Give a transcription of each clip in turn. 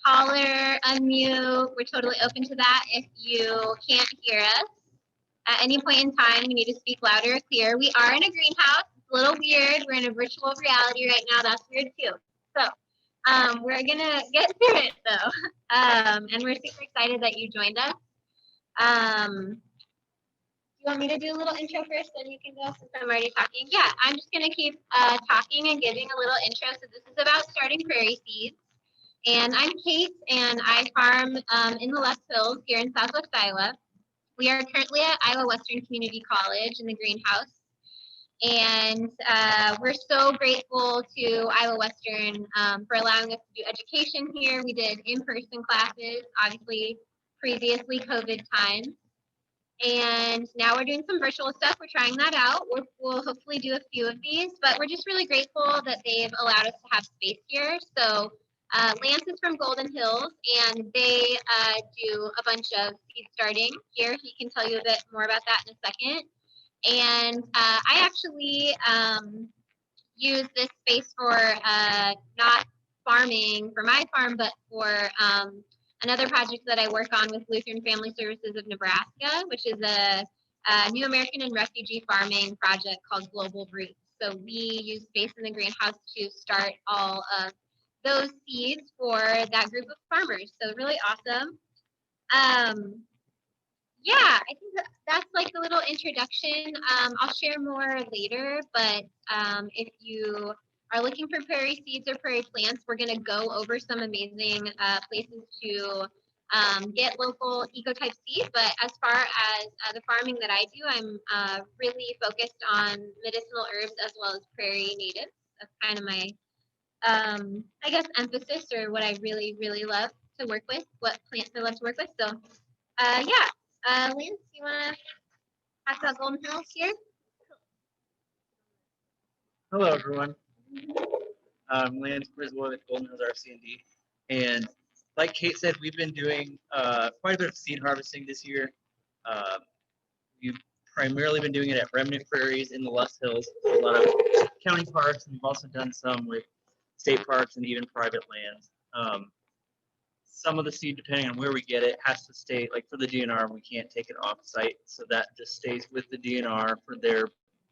holler, unmute. We're totally open to that. If you can't hear us at any point in time, you need to speak louder or clear. We are in a greenhouse. It's a little weird. We're in a virtual reality right now. That's weird too. So we're gonna get through it though. And we're super excited that you joined us. You want me to do a little intro first, then you can go since I'm already talking? Yeah, I'm just gonna keep talking and giving a little intro. So this is about starting prairie seeds. And I'm Cait, and I farm in the Left Hills here in Southwest Iowa. We are currently at Iowa Western Community College in the greenhouse. And we're so grateful to Iowa Western for allowing us to do education here. We did in-person classes, obviously previously COVID times. And now we're doing some virtual stuff. We're trying that out. We'll hopefully do a few of these, but we're just really grateful that they've allowed us to have space here. So Lance is from Golden Hills, and they do a bunch of seed starting here. He can tell you a bit more about that in a second. And I actually use this space for not farming for my farm, but for another project that I work on with Lutheran Family Services of Nebraska, which is a New American and Refugee Farming project called Global Roots. So we use space in the greenhouse to start all of those seeds for that group of farmers. So really awesome. Yeah, I think that's like a little introduction. I'll share more later, but if you are looking for prairie seeds or prairie plants, we're going to go over some amazing places to get local ecotype seeds. But as far as the farming that I do, I'm really focused on medicinal herbs as well as prairie natives. That's kind of my, I guess, emphasis, or what I really, really love to work with, what plants I love to work with. So yeah. Lance, you want to talk about Golden Hills here? Hello, everyone. I'm Lance Griswold at Golden Hills RC&D. And like Cait said, we've been doing quite a bit of seed harvesting this year. We've primarily been doing it at remnant prairies in the Lust Hills, a lot of county parks, and we've also done some with state parks and even private lands. Some of the seed, depending on where we get it, has to stay, like for the DNR, we can't take it off site. So that just stays with the DNR for their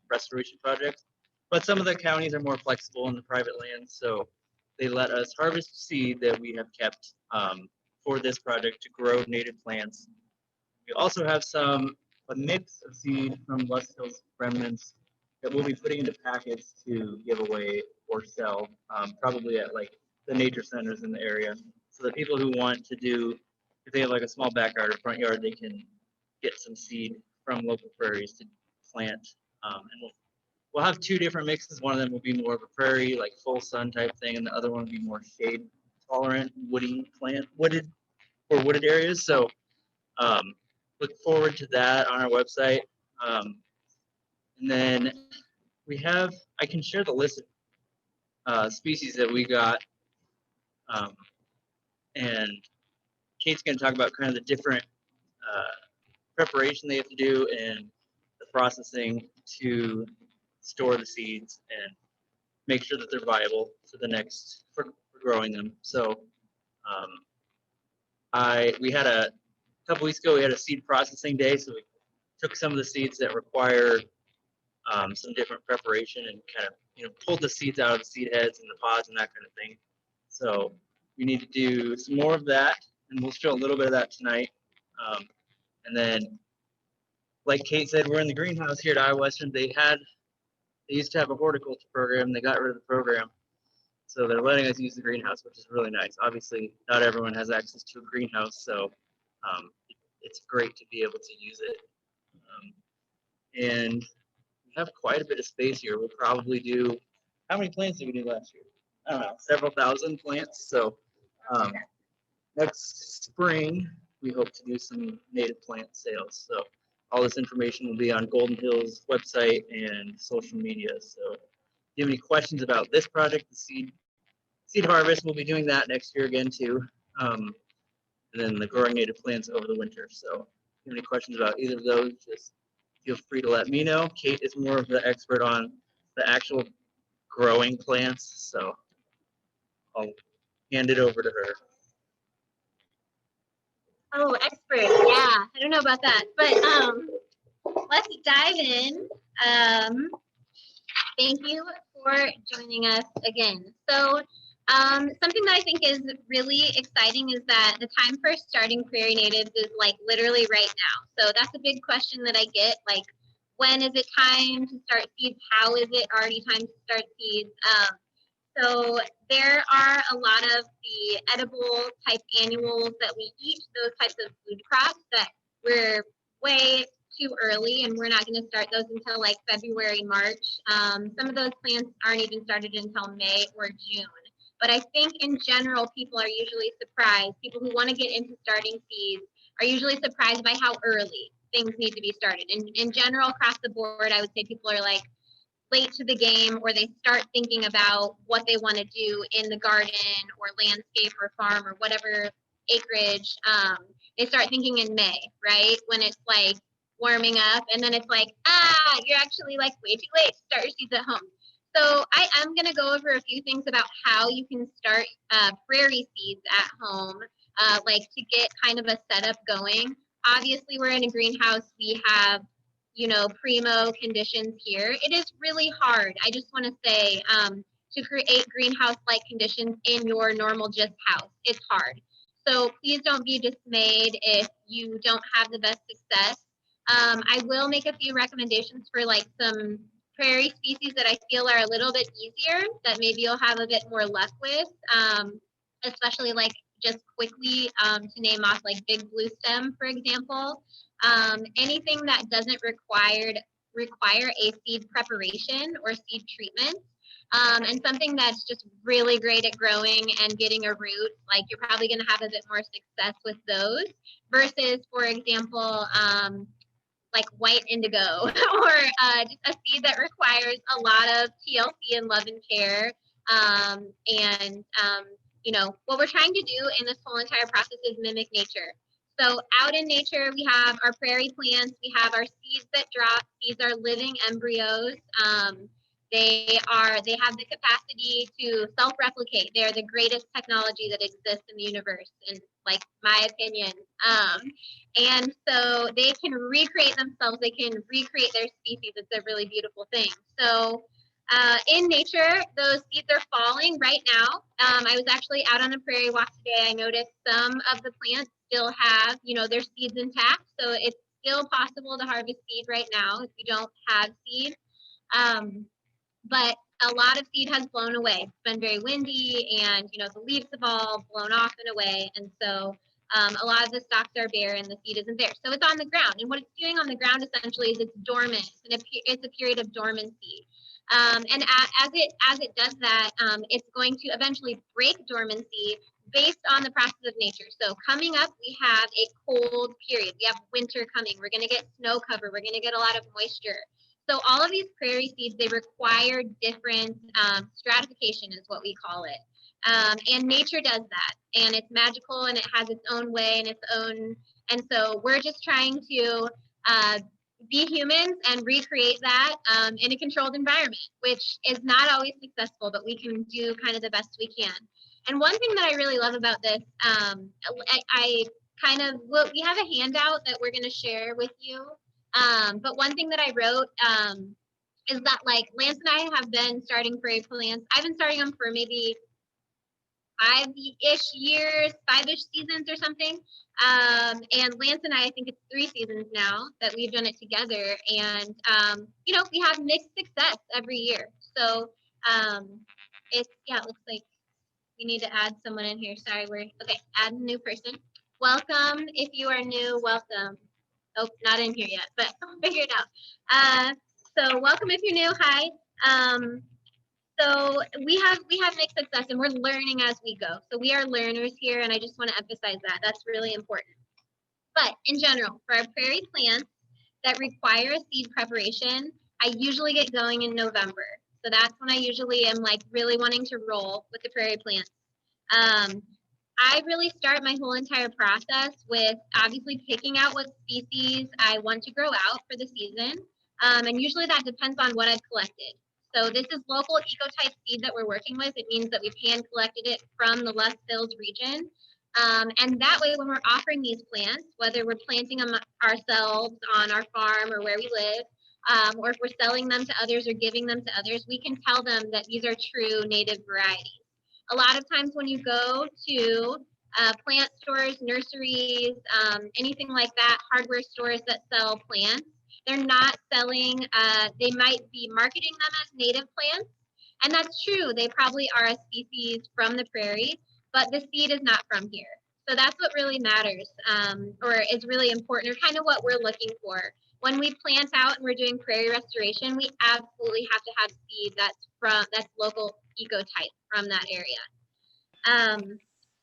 restoration projects. But some of the counties are more flexible in the private lands. So they let us harvest seed that we have kept for this project to grow native plants. We also have a mix of seed from Lust Hills remnants that we'll be putting into packets to give away or sell, probably at like the nature centers in the area. So the people who want to do, if they have like a small backyard or front yard, they can get some seed from local prairies to plant. And we'll have two different mixes. One of them will be more of a prairie, like full sun type thing, and the other one will be more shade tolerant, wooded areas. So look forward to that on our website. And then I can share the list of species that we got. And Cait's going to talk about kind of the different preparation they have to do and the processing to store the seeds and make sure that they're viable for growing them. So we had a couple weeks ago, we had a seed processing day. So we took some of the seeds that require some different preparation and kind of, pulled the seeds out of the seed heads and the pods and that kind of thing. So we need to do some more of that, and we'll show a little bit of that tonight. And then, like Cait said, we're in the greenhouse here at Iowa Western. They used to have a horticulture program. They got rid of the program. So they're letting us use the greenhouse, which is really nice. Obviously, not everyone has access to a greenhouse, so it's great to be able to use it. And we have quite a bit of space here. We'll probably do, how many plants did we do last year? I don't know, several thousand plants. So next spring, we hope to do some native plant sales. So all this information will be on Golden Hills website and social media. So if you have any questions about this project, the seed harvest, we'll be doing that next year again too. And then the growing native plants over the winter. So if you have any questions about either of those, just feel free to let me know. Cait is more of the expert on the actual growing plants. So hand it over to her. Oh, expert. Yeah, I don't know about that, but let's dive in. Thank you for joining us again. So something that I think is really exciting is that the time for starting prairie natives is like literally right now. So that's a big question that I get, like, when is it time to start seeds? How is it already time to start seeds? So there are a lot of the edible type annuals that we eat, those types of food crops that we're way too early, and we're not going to start those until like February, March. Some of those plants aren't even started until May or June. But I think in general, people are usually surprised. People who want to get into starting seeds are usually surprised by how early things need to be started. And in general, across the board, I would say people are like late to the game, or they start thinking about what they want to do in the garden or landscape or farm or whatever acreage. They start thinking in May, right? When it's like warming up, and then it's like, you're actually like way too late to start your seeds at home. So I am going to go over a few things about how you can start prairie seeds at home, like to get kind of a setup going. Obviously, we're in a greenhouse. We have primo conditions here. It is really hard. I just want to say to create greenhouse-like conditions in your normal just house. It's hard. So please don't be dismayed if you don't have the best success. I will make a few recommendations for like some prairie species that I feel are a little bit easier, that maybe you'll have a bit more luck with, especially like just quickly to name off like big blue stem, for example. Anything that doesn't require a seed preparation or seed treatment, and something that's just really great at growing and getting a root, like you're probably going to have a bit more success with those versus, for example, like white indigo or just a seed that requires a lot of TLC and love and care. What we're trying to do in this whole entire process is mimic nature. So out in nature, we have our prairie plants, we have our seeds that drop. These are living embryos. They have the capacity to self-replicate. They're the greatest technology that exists in the universe, in like my opinion. And so they can recreate themselves. They can recreate their species. It's a really beautiful thing. So in nature, those seeds are falling right now. I was actually out on a prairie walk today. I noticed some of the plants still have, their seeds intact. So it's still possible to harvest seed right now if you don't have seed. But a lot of seed has blown away. It's been very windy, and the leaves have all blown off and away. And so a lot of the stalks are bare and the seed isn't there. So it's on the ground. And what it's doing on the ground essentially is it's dormant. It's a period of dormancy. And as it does that, it's going to eventually break dormancy based on the process of nature. So coming up, we have a cold period. We have winter coming. We're going to get snow cover. We're going to get a lot of moisture. So all of these prairie seeds, they require different stratification is what we call it. And nature does that. And it's magical, and it has its own way and its own. And so we're just trying to be humans and recreate that in a controlled environment, which is not always successful, but we can do kind of the best we can. And one thing that I really love about this, we have a handout that we're going to share with you. But one thing that I wrote is that like Lance and I have been starting prairie plants. I've been starting them for maybe 5-ish years, 5-ish seasons or something. And Lance and I think it's 3 seasons now that we've done it together. And, we have mixed success every year. So it looks like we need to add someone in here. Sorry, add a new person. Welcome. If you are new, welcome. Oh, not in here yet, but I'll figure it out. So welcome if you're new. Hi. So we have mixed success, and we're learning as we go. So we are learners here, and I just want to emphasize that. That's really important. But in general, for our prairie plants that require a seed preparation, I usually get going in November. So that's when I usually am like really wanting to roll with the prairie plants. I really start my whole entire process with obviously picking out what species I want to grow out for the season. And usually that depends on what I've collected. So this is local ecotype seed that we're working with. It means that we've hand collected it from the Les Hills region. And that way, when we're offering these plants, whether we're planting them ourselves on our farm or where we live, or if we're selling them to others or giving them to others, we can tell them that these are true native varieties. A lot of times when you go to plant stores, nurseries, anything like that, hardware stores that sell plants, they're not selling, they might be marketing them as native plants. And that's true, they probably are a species from the prairie, but the seed is not from here. So that's what really matters, or is really important, or kind of what we're looking for. When we plant out and we're doing prairie restoration, we absolutely have to have seed that's local ecotype from that area.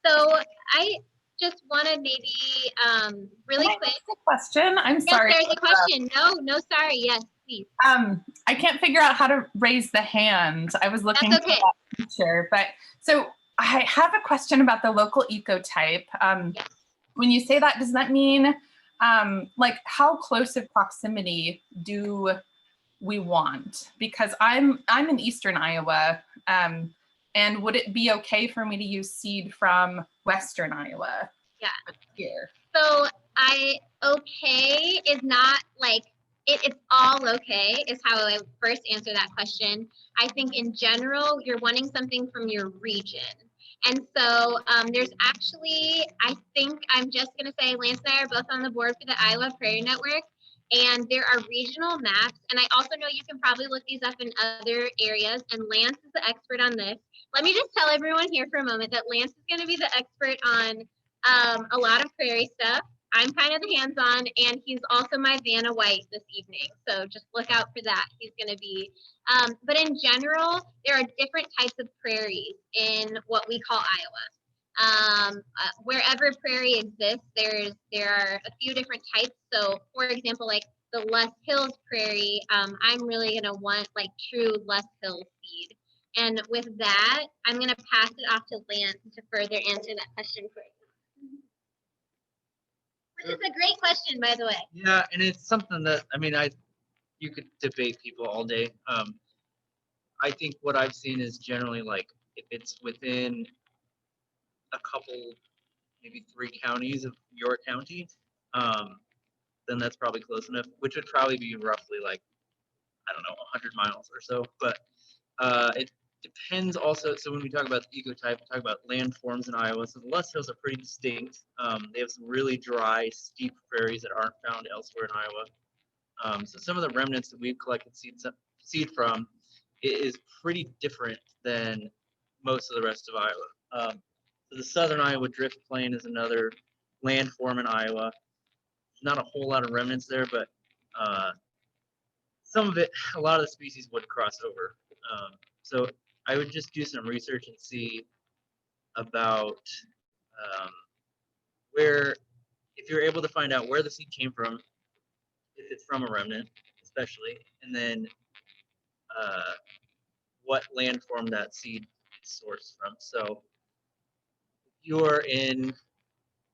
So I just wanted maybe really Can I quick. ask a question? I'm Yes, sorry. there's a question. No, sorry. Yes, please. I can't figure out how to raise the hand. I was looking That's okay. for that feature, but so I have a question about the local ecotype. Yes. When you say that, does that mean like how close of proximity do we want? Because I'm in Eastern Iowa, and would it be okay for me to use seed from Western Iowa? Yeah. Here. So okay is not like it's all okay is how I would first answer that question. I think in general, you're wanting something from your region. And so there's actually, I think I'm just going to say Lance and I are both on the board for the Iowa Prairie Network. And there are regional maps. And I also know you can probably look these up in other areas. And Lance is the expert on this. Let me just tell everyone here for a moment that Lance is going to be the expert on a lot of prairie stuff. I'm kind of the hands-on, and he's also my Vanna White this evening. So just look out for that. He's going to be. But in general, there are different types of prairies in what we call Iowa. Wherever prairie exists, there are a few different types. So, for example, like the Les Hills prairie, I'm really going to want like true Les Hills seed. And with that, I'm going to pass it off to Lance to further answer that question for you. Which is a great question, by the way. Yeah, and it's something that, I mean, you could debate people all day. I think what I've seen is generally like if it's within a couple, maybe 3 counties of your county, then that's probably close enough, which would probably be roughly like, I don't know, 100 miles or so. But it depends also. So when we talk about the ecotype, we talk about landforms in Iowa. So the Les Hills are pretty distinct. They have some really dry, steep prairies that aren't found elsewhere in Iowa. So some of the remnants that we've collected seed from is pretty different than most of the rest of Iowa. So the southern Iowa drift plain is another landform in Iowa. Not a whole lot of remnants there, but some of it, a lot of the species would cross over. So I would just do some research and see about where, if you're able to find out where the seed came from, if it's from a remnant, especially, and then what landform that seed is sourced from. So if you're in,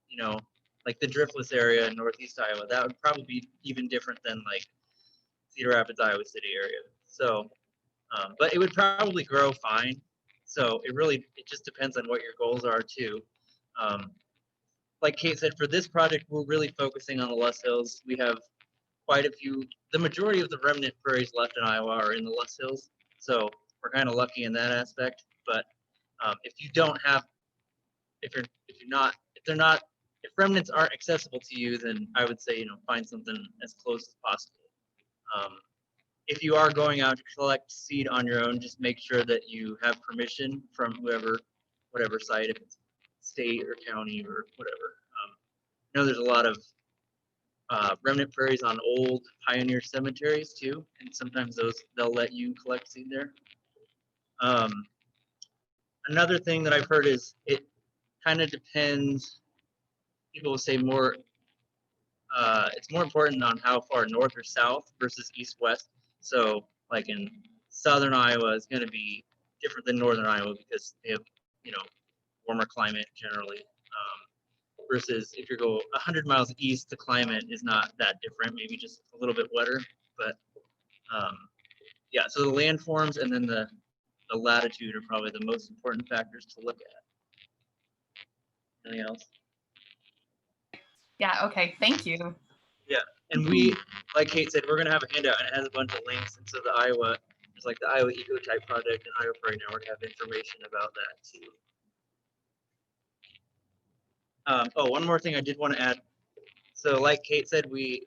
you know, like the driftless area in Northeast Iowa, that would probably be even different than like Cedar Rapids, Iowa City area. So, but it would probably grow fine. So it just depends on what your goals are too. Like Cait said, for this project, we're really focusing on the Les Hills. We have quite a few, the majority of the remnant prairies left in Iowa are in the Les Hills. So we're kind of lucky in that aspect. But if you don't have, if remnants aren't accessible to you, then I would say, find something as close as possible. If you are going out to collect seed on your own, just make sure that you have permission from whatever site, if it's state or county or whatever. I know there's a lot of remnant prairies on old pioneer cemeteries too, and sometimes they'll let you collect seed there. Another thing that I've heard is it kind of depends. People will say more. It's more important on how far north or south versus east-west. So, like in southern Iowa, is going to be different than northern Iowa because they have, warmer climate generally. Versus if you go 100 miles east, the climate is not that different. Maybe just a little bit wetter, but yeah, so the landforms and then the latitude are probably the most important factors to look at. Anything else? Yeah, okay, thank you. And we, like Cait said, we're gonna have a handout and it has a bunch of links. And so the Iowa, there's like the Iowa Ecotype Project and Iowa Prairie Network have information about that too. Oh, one more thing I did want to add. So like Cait said, we're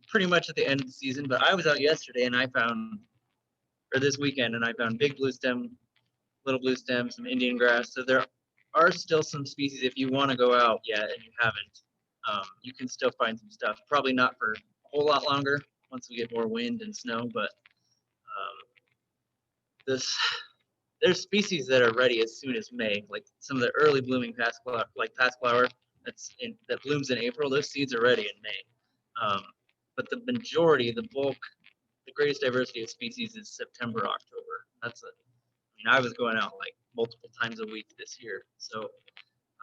pretty much at the end of the season, but I was out yesterday and or this weekend, and I found big blue stem, little blue stem, some Indian grass. So there are still some species if you want to go out yet and you haven't. You can still find some stuff. Probably not for a whole lot longer once we get more wind and snow, but there's species that are ready as soon as May, like some of the early blooming past flower that blooms in April. Those seeds are ready in May. But the majority, the bulk, the greatest diversity of species is September, October. I was going out like multiple times a week this year. So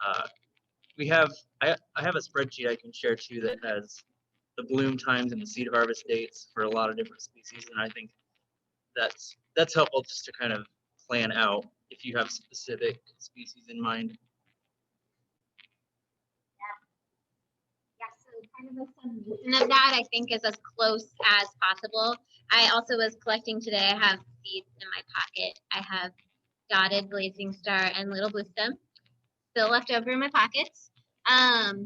I have a spreadsheet I can share too that has the bloom times and the seed harvest dates for a lot of different species, and I think that's helpful just to kind of plan out if you have specific species in mind. Yeah, so kind of a summation of that, I think, is as close as possible. I also was collecting today. I have seeds in my pocket. I have dotted blazing star and little blue stem still left over in my pockets.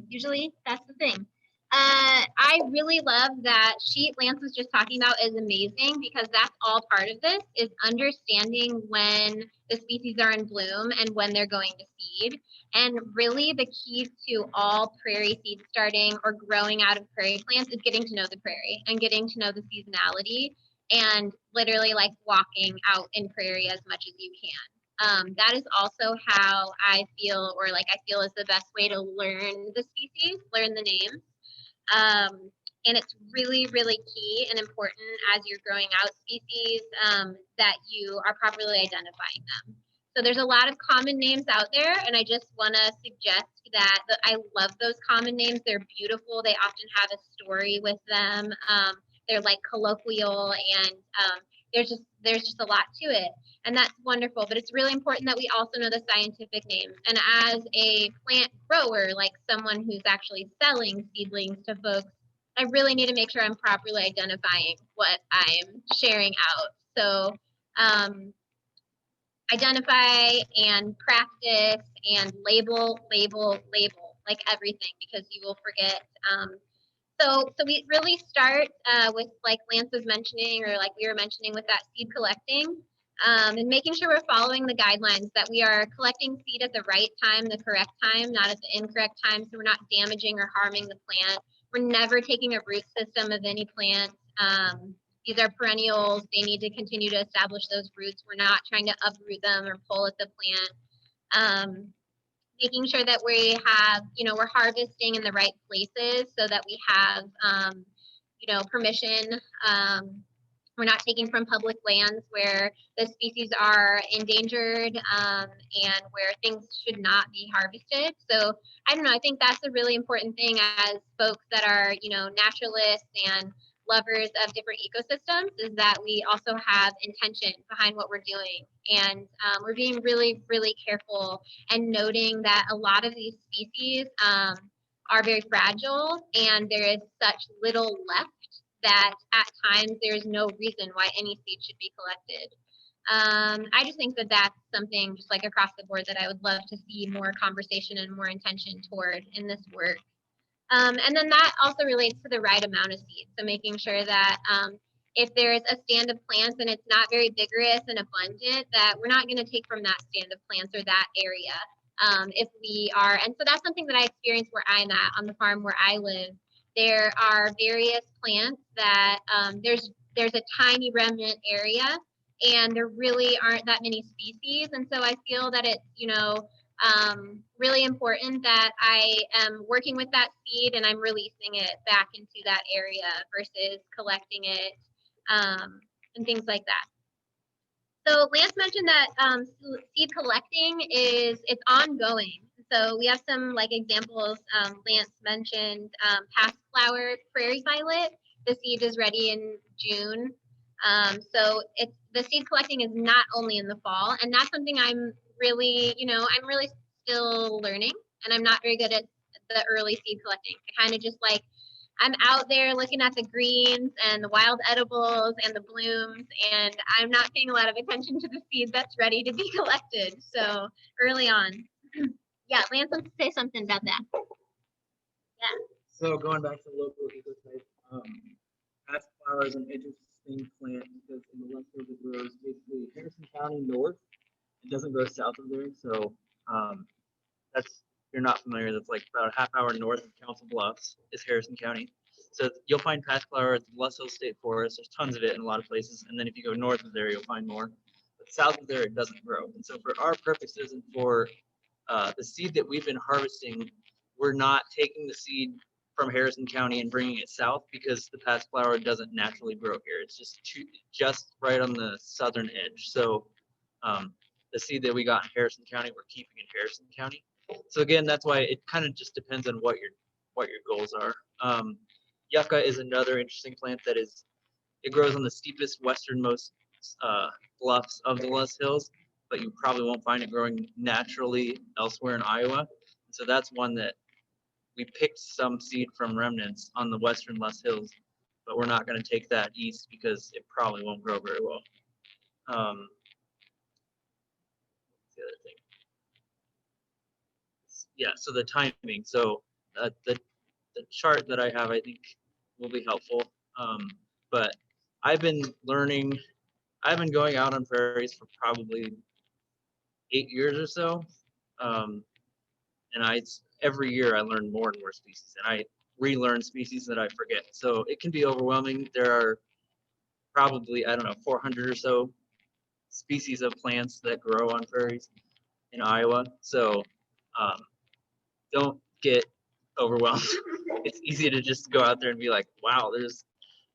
Usually that's the thing. I really love that sheet Lance was just talking about is amazing because that's all part of this is understanding when the species are in bloom and when they're going to seed. And really the key to all prairie seed starting or growing out of prairie plants is getting to know the prairie and getting to know the seasonality and literally like walking out in prairie as much as you can. That is also how I feel, or like I feel is the best way to learn the species, learn the names. And it's really, really key and important as you're growing out species that you are properly identifying them. So there's a lot of common names out there, and I just want to suggest that I love those common names. They're beautiful. They often have a story with them. They're like colloquial, and there's just a lot to it, and that's wonderful. But it's really important that we also know the scientific names. And as a plant grower, like someone who's actually selling seedlings to folks, I really need to make sure I'm properly identifying what I'm sharing out. So identify and practice and label like everything, because you will forget. So we really start with, like Lance was mentioning, or like we were mentioning, with that seed collecting and making sure we're following the guidelines, that we are collecting seed at the right time, the correct time, not at the incorrect time, so we're not damaging or harming the plant. We're never taking a root system of any plant. These are perennials. They need to continue to establish those roots. We're not trying to uproot them or pull at the plant. Making sure that we have, we're harvesting in the right places so that we have, permission. We're not taking from public lands where the species are endangered and where things should not be harvested. So I don't know, I think that's a really important thing as folks that are, naturalists and lovers of different ecosystems, is that we also have intention behind what we're doing. And we're being really, really careful and noting that a lot of these species are very fragile, and there is such little left that at times there's no reason why any seed should be collected. I just think that that's something just like across the board that I would love to see more conversation and more intention toward in this work. And then that also relates to the right amount of seed. So making sure that if there's a stand of plants and it's not very vigorous and abundant, that we're not going to take from that stand of plants or that area. If we are, and so that's something that I experience where I'm at on the farm where I live. There are various plants that there's a tiny remnant area, and there really aren't that many species. And so I feel that it's, really important that I am working with that seed and I'm releasing it back into that area versus collecting it and things like that. So Lance mentioned that seed collecting it's ongoing. So we have some like examples. Lance mentioned past flower prairie violet. The seed is ready in June. So it's the seed collecting is not only in the fall, and that's something I'm really, I'm really still learning, and I'm not very good at the early seed collecting. I kind of just like I'm out there looking at the greens and the wild edibles and the blooms, and I'm not paying a lot of attention to the seed that's ready to be collected. So early on. Yeah, Lance wants to say something about that. Yeah. So going back to local ecotype, past flower is an interesting plant because in the West Hills it grows basically Harrison County north. It doesn't grow south of there, so that's if you're not familiar. That's like about a half hour north of Council Bluffs is Harrison County. So you'll find past flower at the West Hills State Forest. There's tons of it in a lot of places, and then if you go north of there, you'll find more. But south of there, it doesn't grow. And so for our purposes and for the seed that we've been harvesting, we're not taking the seed from Harrison County and bringing it south because the past flower doesn't naturally grow here. It's just right on the southern edge. So the seed that we got in Harrison County, we're keeping in Harrison County. So again, that's why it kind of just depends on what your goals are. Yucca is another interesting plant that it grows on the steepest westernmost bluffs of the West Hills, but you probably won't find it growing naturally elsewhere in Iowa. So that's one that we picked some seed from remnants on the western Les Hills, but we're not going to take that east because it probably won't grow very well. What's the other thing? Yeah, so the timing. So the chart that I have, I think, will be helpful. But I've been going out on prairies for probably 8 years or so. And every year I learn more and more species, and I relearn species that I forget. So it can be overwhelming. There are probably, I don't know, 400 or so species of plants that grow on prairies in Iowa. So don't get overwhelmed. It's easy to just go out there and be like, wow,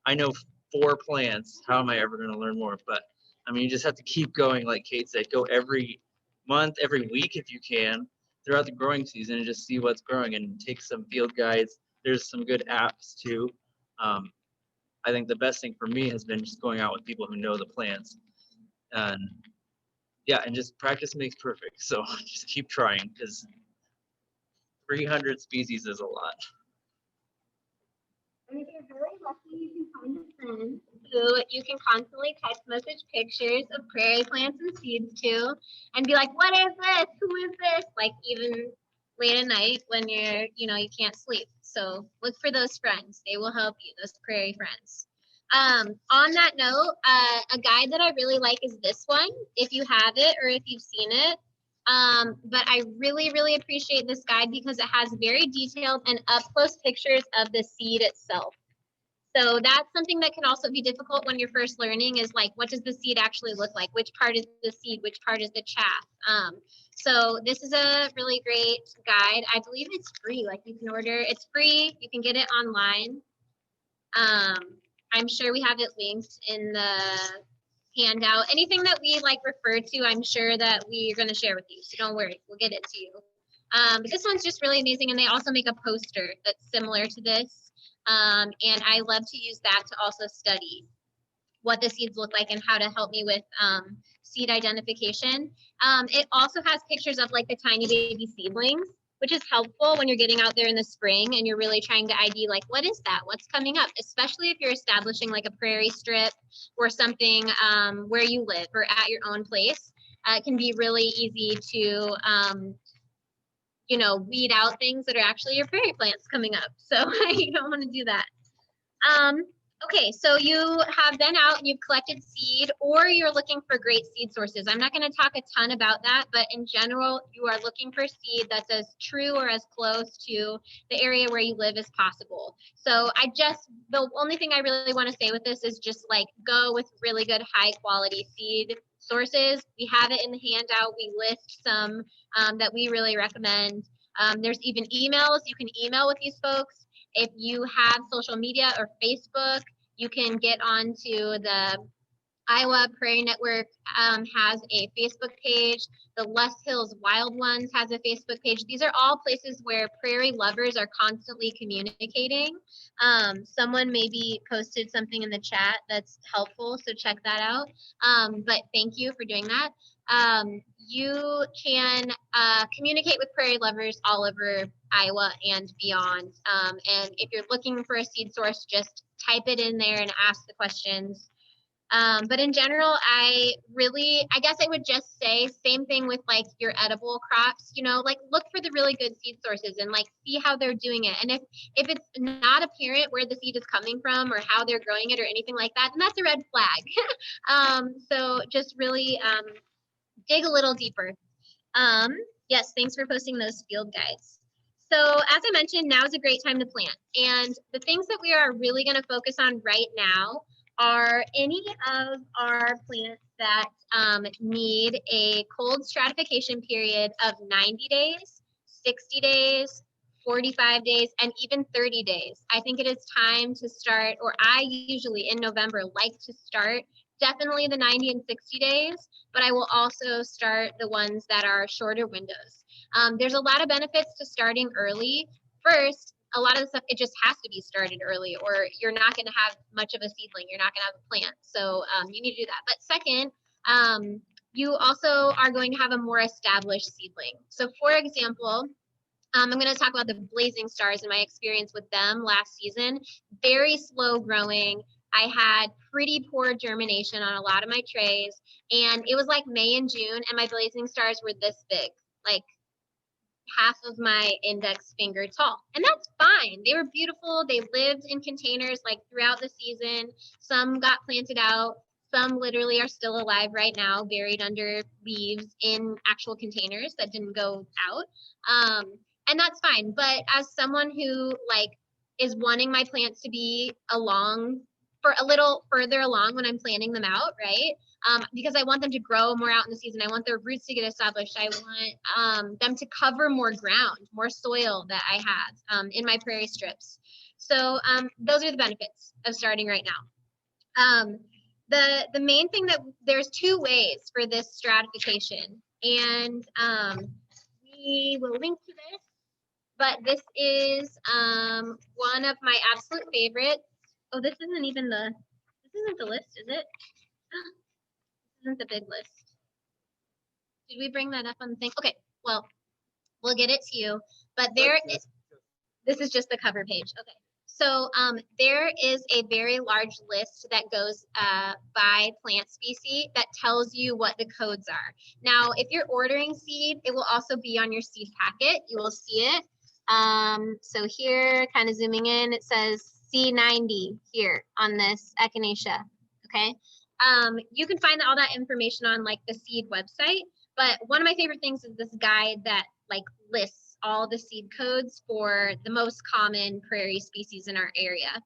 I know 4 plants. How am I ever going to learn more? But I mean, you just have to keep going. Like Cait said, go every month, every week if you can throughout the growing season and just see what's growing and take some field guides. There's some good apps too. I think the best thing for me has been just going out with people who know the plants, and yeah, and just practice makes perfect. So just keep trying because 300 species is a lot. And if you're really lucky, you can find a friend who you can constantly text message pictures of prairie plants and seeds to, and be like, what is this? Who is this? Like even late at night when you can't sleep. So look for those friends. They will help you, those prairie friends. On that note, a guide that I really like is this one, if you have it or if you've seen it. But I really, really appreciate this guide because it has very detailed and up-close pictures of the seed itself. So that's something that can also be difficult when you're first learning is like, what does the seed actually look like? Which part is the seed? Which part is the chaff? So this is a really great guide. I believe it's free. Like you can order, it's free. You can get it online. I'm sure we have it linked in the handout. Anything that we like refer to, I'm sure that we're going to share with you. So don't worry, we'll get it to you. But this one's just really amazing. And they also make a poster that's similar to this. And I love to use that to also study what the seeds look like and how to help me with seed identification. It also has pictures of like the tiny baby seedlings, which is helpful when you're getting out there in the spring and you're really trying to ID like, what is that? What's coming up? Especially if you're establishing like a prairie strip or something where you live or at your own place. It can be really easy to weed out things that are actually your prairie plants coming up. So you don't want to do that. Okay, so you have been out and you've collected seed, or you're looking for great seed sources. I'm not going to talk a ton about that, but in general, you are looking for seed that's as true or as close to the area where you live as possible. So the only thing I really want to say with this is just like go with really good high quality seed sources. We have it in the handout. We list some that we really recommend. There's even emails. You can email with these folks. If you have social media or Facebook, you can get onto the Iowa Prairie Network has a Facebook page. The Les Hills Wild Ones has a Facebook page. These are all places where prairie lovers are constantly communicating. Someone maybe posted something in the chat that's helpful, so check that out. But thank you for doing that. You can communicate with prairie lovers all over Iowa and beyond. And if you're looking for a seed source, just type it in there and ask the questions. But in general, I guess I would just say same thing with like your edible crops, you know, like look for the really good seed sources and like see how they're doing it. And if it's not apparent where the seed is coming from or how they're growing it or anything like that, then that's a red flag. So just really dig a little deeper. Yes, thanks for posting those field guides. So as I mentioned, now is a great time to plant. And the things that we are really going to focus on right now are any of our plants that need a cold stratification period of 90 days, 60 days, 45 days, and even 30 days. I think it is time to start, or I usually in November like to start definitely the 90 and 60 days, but I will also start the ones that are shorter windows. There's a lot of benefits to starting early. First, a lot of the stuff, it just has to be started early or you're not going to have much of a seedling. You're not going to have a plant. So you need to do that. But second, you also are going to have a more established seedling. So for example, I'm going to talk about the blazing stars and my experience with them last season. Very slow growing. I had pretty poor germination on a lot of my trays. And it was like May and June and my blazing stars were this big, like half of my index finger tall. And that's fine. They were beautiful. They lived in containers like throughout the season. Some got planted out. Some literally are still alive right now, buried under leaves in actual containers that didn't go out. And that's fine. But as someone who like is wanting my plants to be along for a little further along when I'm planting them out, right? Because I want them to grow more out in the season. I want their roots to get established. I want them to cover more ground, more soil that I have in my prairie strips. So those are the benefits of starting right now. The main thing that there's two ways for this stratification, and we will link to this, but this is one of my absolute favorites. Oh, this isn't the list, is it? This isn't the big list. Did we bring that up on the thing? Okay, well, we'll get it to you. But this is just the cover page. Okay. So there is a very large list that goes by plant species that tells you what the codes are. Now, if you're ordering seed, it will also be on your seed packet. You will see it. So here, kind of zooming in, it says C90 here on this Echinacea. Okay. You can find all that information on like the seed website. But one of my favorite things is this guide that like lists all the seed codes for the most common prairie species in our area.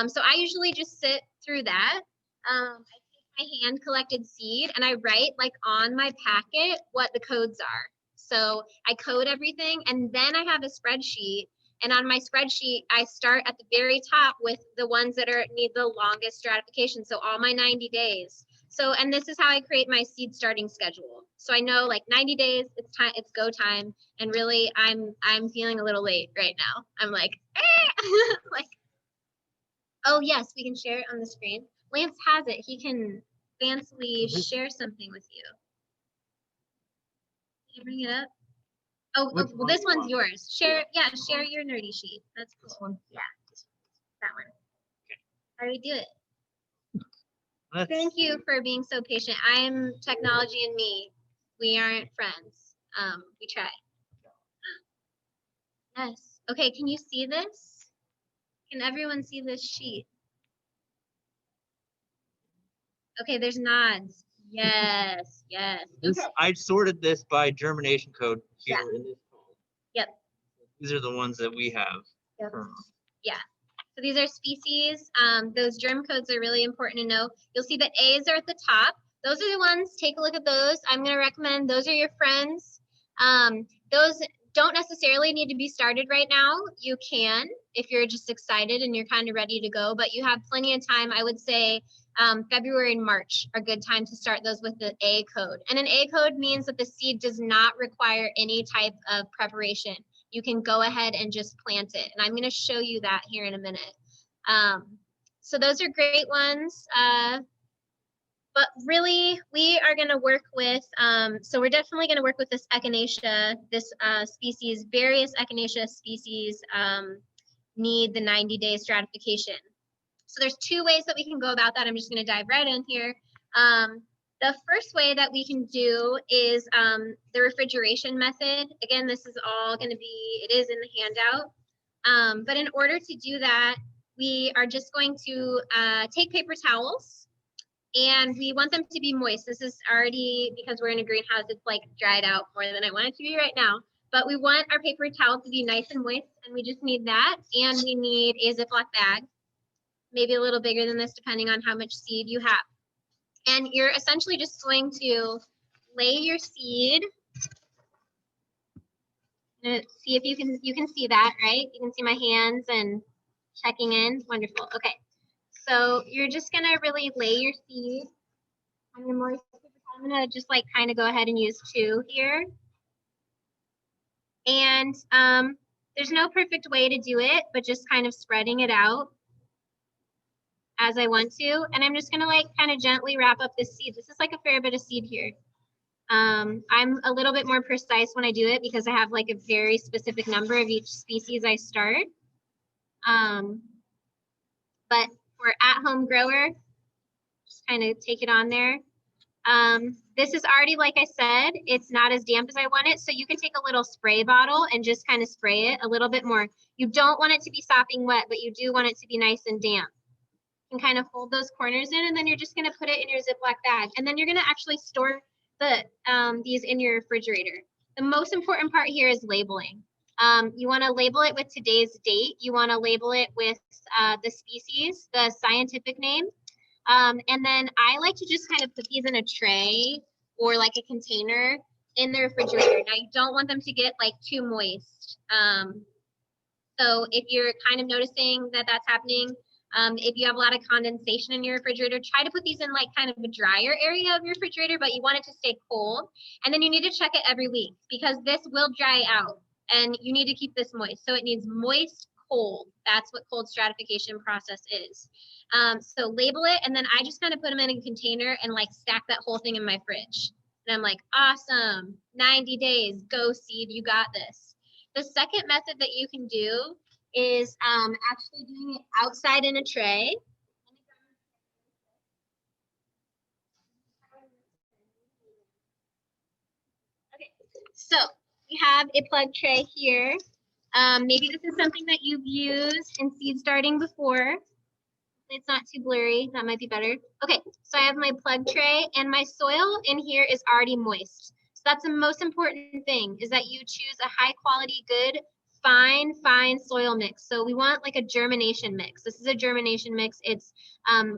So I usually just sit through that. I take my hand collected seed and I write like on my packet what the codes are. So I code everything and then I have a spreadsheet. And on my spreadsheet, I start at the very top with the ones that need the longest stratification. So all my 90 days. So, and this is how I create my seed starting schedule. So I know like 90 days, it's time, it's go time. And really I'm feeling a little late right now. I'm like, like, oh yes, we can share it on the screen. Lance has it. He can fancily share something with you. Can you bring it up? Oh, well, this one's yours. Share your nerdy sheet. That's cool. This one? Yeah, that one. Okay. How do we do it? Thank you for being so patient. I'm technology and me. We aren't friends. We try. Yes. Okay, can you see this? Can everyone see this sheet? Okay, there's nods. Yes, yes. Okay. I sorted this by germination code here in this column. Yep. These are the ones that we have. Yep. Yeah. So these are species. Those germ codes are really important to know. You'll see that A's are at the top. Those are the ones, take a look at those. I'm going to recommend those are your friends. Those don't necessarily need to be started right now. You can if you're just excited and you're kind of ready to go, but you have plenty of time. I would say February and March are good time to start those with the A code. And an A code means that the seed does not require any type of preparation. You can go ahead and just plant it. And I'm going to show you that here in a minute. So those are great ones. But really, we are going to work with, so we're definitely going to work with this Echinacea, this species. Various Echinacea species need the 90-day stratification. So there's two ways that we can go about that. I'm just going to dive right in here. The first way that we can do is the refrigeration method. Again, this is all going to be, it is in the handout. But in order to do that, we are just going to take paper towels. And we want them to be moist. This is already, because we're in a greenhouse, it's like dried out more than I want it to be right now. But we want our paper towel to be nice and moist, and we just need that. And we need a Ziploc bag, maybe a little bigger than this, depending on how much seed you have. And you're essentially just going to lay your seed. See if you can see that, right? You can see my hands and checking in. Wonderful. Okay. So you're just gonna really lay your seed on your moist paper towel. I'm gonna just like kind of go ahead and use 2 here. And there's no perfect way to do it, but just kind of spreading it out as I want to. And I'm just gonna like kind of gently wrap up this seed. This is like a fair bit of seed here. I'm a little bit more precise when I do it because I have like a very specific number of each species I start. But for at-home grower, just kind of take it on there. This is already, like I said, it's not as damp as I want it, so you can take a little spray bottle and just kind of spray it a little bit more. You don't want it to be sopping wet, but you do want it to be nice and damp. You can kind of fold those corners in, and then you're just going to put it in your Ziploc bag, and then you're going to actually store these in your refrigerator. The most important part here is labeling. You want to label it with today's date. You want to label it with the species, the scientific name. And then I like to just kind of put these in a tray or like a container in the refrigerator. Now you don't want them to get like too moist. So if you're kind of noticing that that's happening, if you have a lot of condensation in your refrigerator, try to put these in like kind of a drier area of your refrigerator, but you want it to stay cold. And then you need to check it every week because this will dry out. And you need to keep this moist. So it needs moist, cold. That's what cold stratification process is. So label it, and then I just kind of put them in a container and like stack that whole thing in my fridge. And I'm like, awesome, 90 days, go seed, you got this. The second method that you can do is actually doing it outside in a tray. Okay, so we have a plug tray here. Maybe this is something that you've used in seed starting before. It's not too blurry, that might be better. Okay, so I have my plug tray and my soil in here is already moist. So that's the most important thing, is that you choose a high quality, good, fine soil mix. So we want like a germination mix. This is a germination mix. It's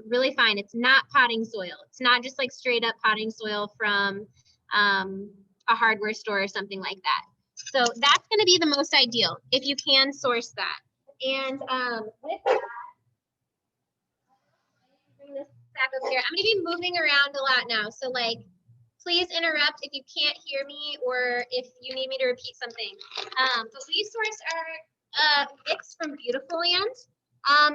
really fine. It's not potting soil. It's not just like straight up potting soil from a hardware store or something like that. So that's going to be the most ideal if you can source that. And with that, bring this back up here. I'm going to be moving around a lot now. So like, please interrupt if you can't hear me or if you need me to repeat something. But we source our mix from Beautiful Land.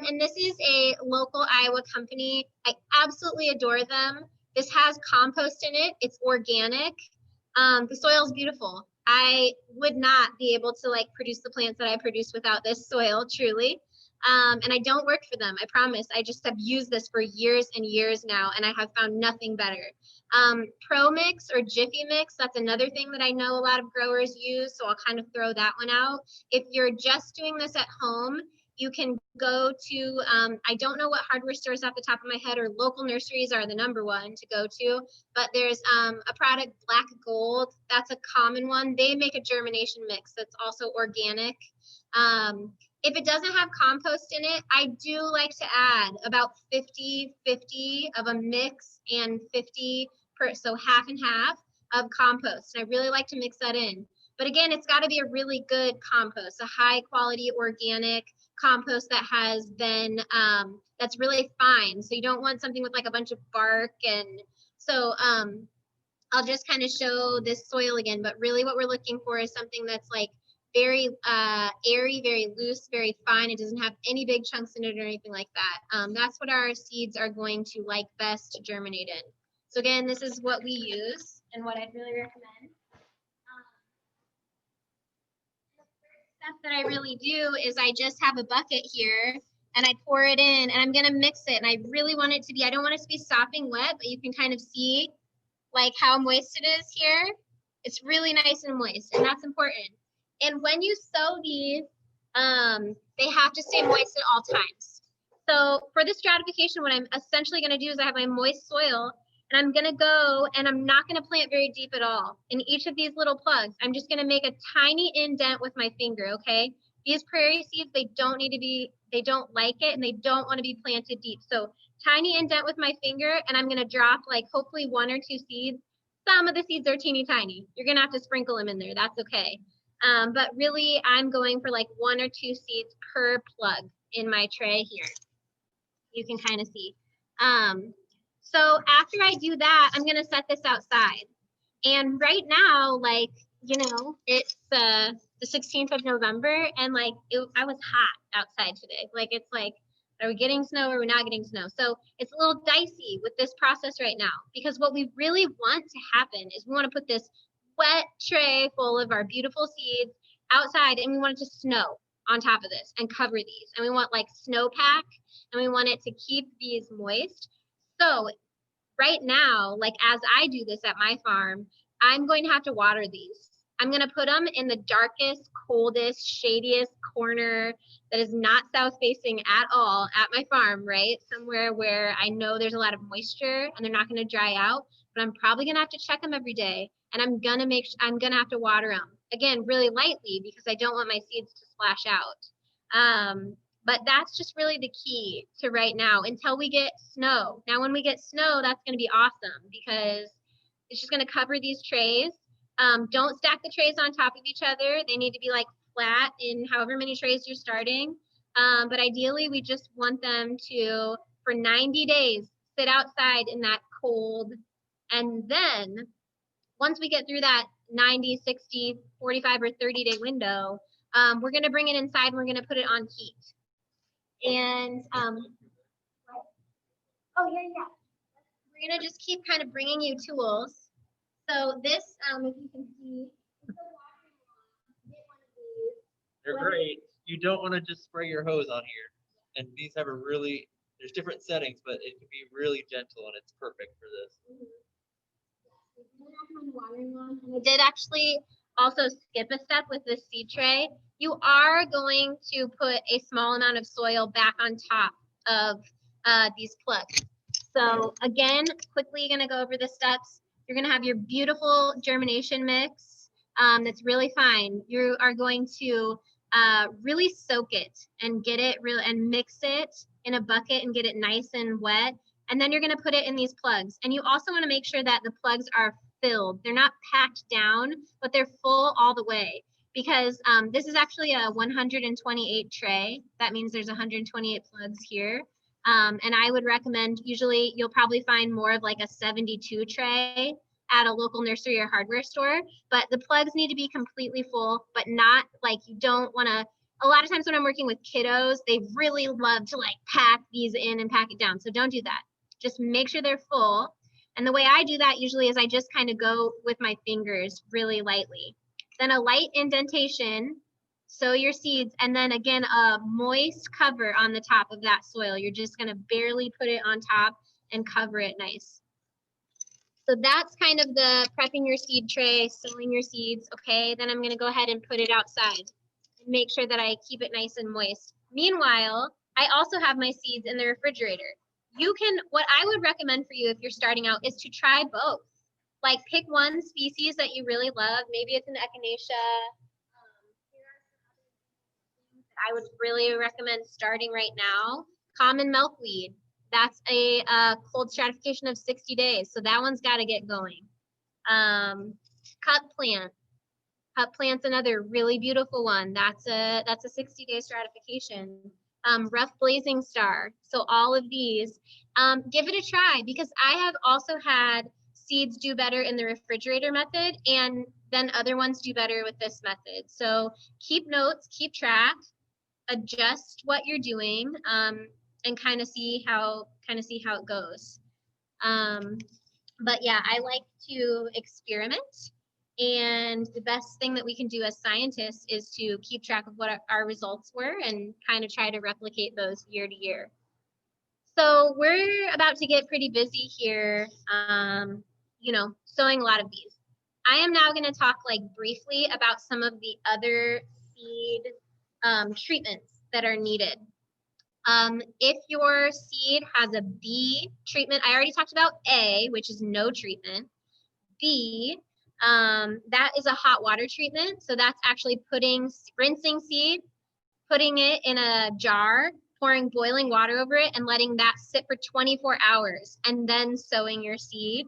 And this is a local Iowa company. I absolutely adore them. This has compost in it. It's organic. The soil is beautiful. I would not be able to like produce the plants that I produce without this soil, truly. And I don't work for them, I promise. I just have used this for years and years now, and I have found nothing better. Pro Mix or Jiffy Mix, that's another thing that I know a lot of growers use, so I'll kind of throw that one out. If you're just doing this at home, you can go to, I don't know what hardware stores off the top of my head, or local nurseries are the #1 to go to, but there's a product, Black Gold, that's a common one. They make a germination mix that's also organic. If it doesn't have compost in it, I do like to add about 50-50 of a mix and 50 so half and half of compost. And I really like to mix that in. But again, it's got to be a really good compost, a high quality organic compost that has been, that's really fine. So you don't want something with like a bunch of bark. And so I'll just kind of show this soil again, but really what we're looking for is something that's like very airy, very loose, very fine. It doesn't have any big chunks in it or anything like that. That's what our seeds are going to like best to germinate in. So again, this is what we use and what I'd really recommend. Step that I really do is I just have a bucket here and I pour it in and I'm gonna mix it, and I really want it to be, I don't want it to be sopping wet, but you can kind of see like how moist it is here. It's really nice and moist, and that's important. And when you sow these, they have to stay moist at all times. So for the stratification, what I'm essentially gonna do is I have my moist soil, and I'm gonna go and I'm not gonna plant very deep at all. In each of these little plugs, I'm just gonna make a tiny indent with my finger, okay? These prairie seeds, they don't need to be, they don't like it and they don't wanna be planted deep. So tiny indent with my finger, and I'm gonna drop like hopefully 1 or 2 seeds. Some of the seeds are teeny tiny. You're gonna have to sprinkle them in there, that's okay. But really I'm going for like 1 or 2 seeds per plug in my tray here. You can kind of see. So after I do that, I'm gonna set this outside. And right now, like, you know, it's the 16th of November, and like I was hot outside today. Like, it's like, are we getting snow or are we not getting snow? So it's a little dicey with this process right now, because what we really want to happen is we want to put this wet tray full of our beautiful seeds outside, and we want it to snow on top of this and cover these. And we want like snowpack, and we want it to keep these moist. So right now, like as I do this at my farm, I'm going to have to water these. I'm going to put them in the darkest, coldest, shadiest corner that is not south facing at all at my farm, right? Somewhere where I know there's a lot of moisture and they're not going to dry out, but I'm probably going to have to check them every day, and I'm going to have to water them. Again, really lightly, because I don't want my seeds to splash out. But that's just really the key to right now until we get snow. Now, when we get snow, that's going to be awesome, because it's just going to cover these trays. Don't stack the trays on top of each other. They need to be like flat in however many trays you're starting. But ideally, we just want them to, for 90 days, sit outside in that cold. And then once we get through that 90, 60, 45, or 30-day window, we're going to bring it inside and we're going to put it on heat. And oh yeah, we're gonna just keep kind of bringing you tools. So this, if you can see, get one of these. They're great. You don't want to just spray your hose on here. And these have a really, there's different settings, but it can be really gentle, and it's perfect for this. I did actually also skip a step with this seed tray. You are going to put a small amount of soil back on top of these plugs. So again, quickly gonna go over the steps. You're gonna have your beautiful germination mix that's really fine. You are going to really soak it and get it real and mix it in a bucket and get it nice and wet. And then you're gonna put it in these plugs. And you also wanna make sure that the plugs are filled. They're not packed down, but they're full all the way, because this is actually a 128 tray. That means there's 128 plugs here. And I would recommend, usually you'll probably find more of like a 72 tray at a local nursery or hardware store, but the plugs need to be completely full, but not like, you don't want to, a lot of times when I'm working with kiddos, they really love to like pack these in and pack it down. So don't do that. Just make sure they're full. And the way I do that usually is I just kind of go with my fingers really lightly. Then a light indentation, sow your seeds, and then again, a moist cover on the top of that soil. You're just gonna barely put it on top and cover it nice. So that's kind of the prepping your seed tray, sowing your seeds, okay? Then I'm gonna go ahead and put it outside and make sure that I keep it nice and moist. Meanwhile, I also have my seeds in the refrigerator. You can, what I would recommend for you if you're starting out is to try both. Like pick one species that you really love. Maybe it's an Echinacea. I would really recommend starting right now. Common milkweed. That's a cold stratification of 60 days. So that one's got to get going. Cut plant. Cup plant's another really beautiful one. That's a 60-day stratification. Rough blazing star. So all of these, give it a try, because I have also had seeds do better in the refrigerator method, and then other ones do better with this method. So keep notes, keep track, adjust what you're doing, and kind of see how it goes. But yeah, I like to experiment. And the best thing that we can do as scientists is to keep track of what our results were and kind of try to replicate those year to year. So we're about to get pretty busy here, you know, sowing a lot of these. I am now going to talk like briefly about some of the other seed treatments that are needed. If your seed has a B treatment, I already talked about A, which is no treatment. B, that is a hot water treatment. So that's actually rinsing seed, putting it in a jar, pouring boiling water over it, and letting that sit for 24 hours, and then sowing your seed.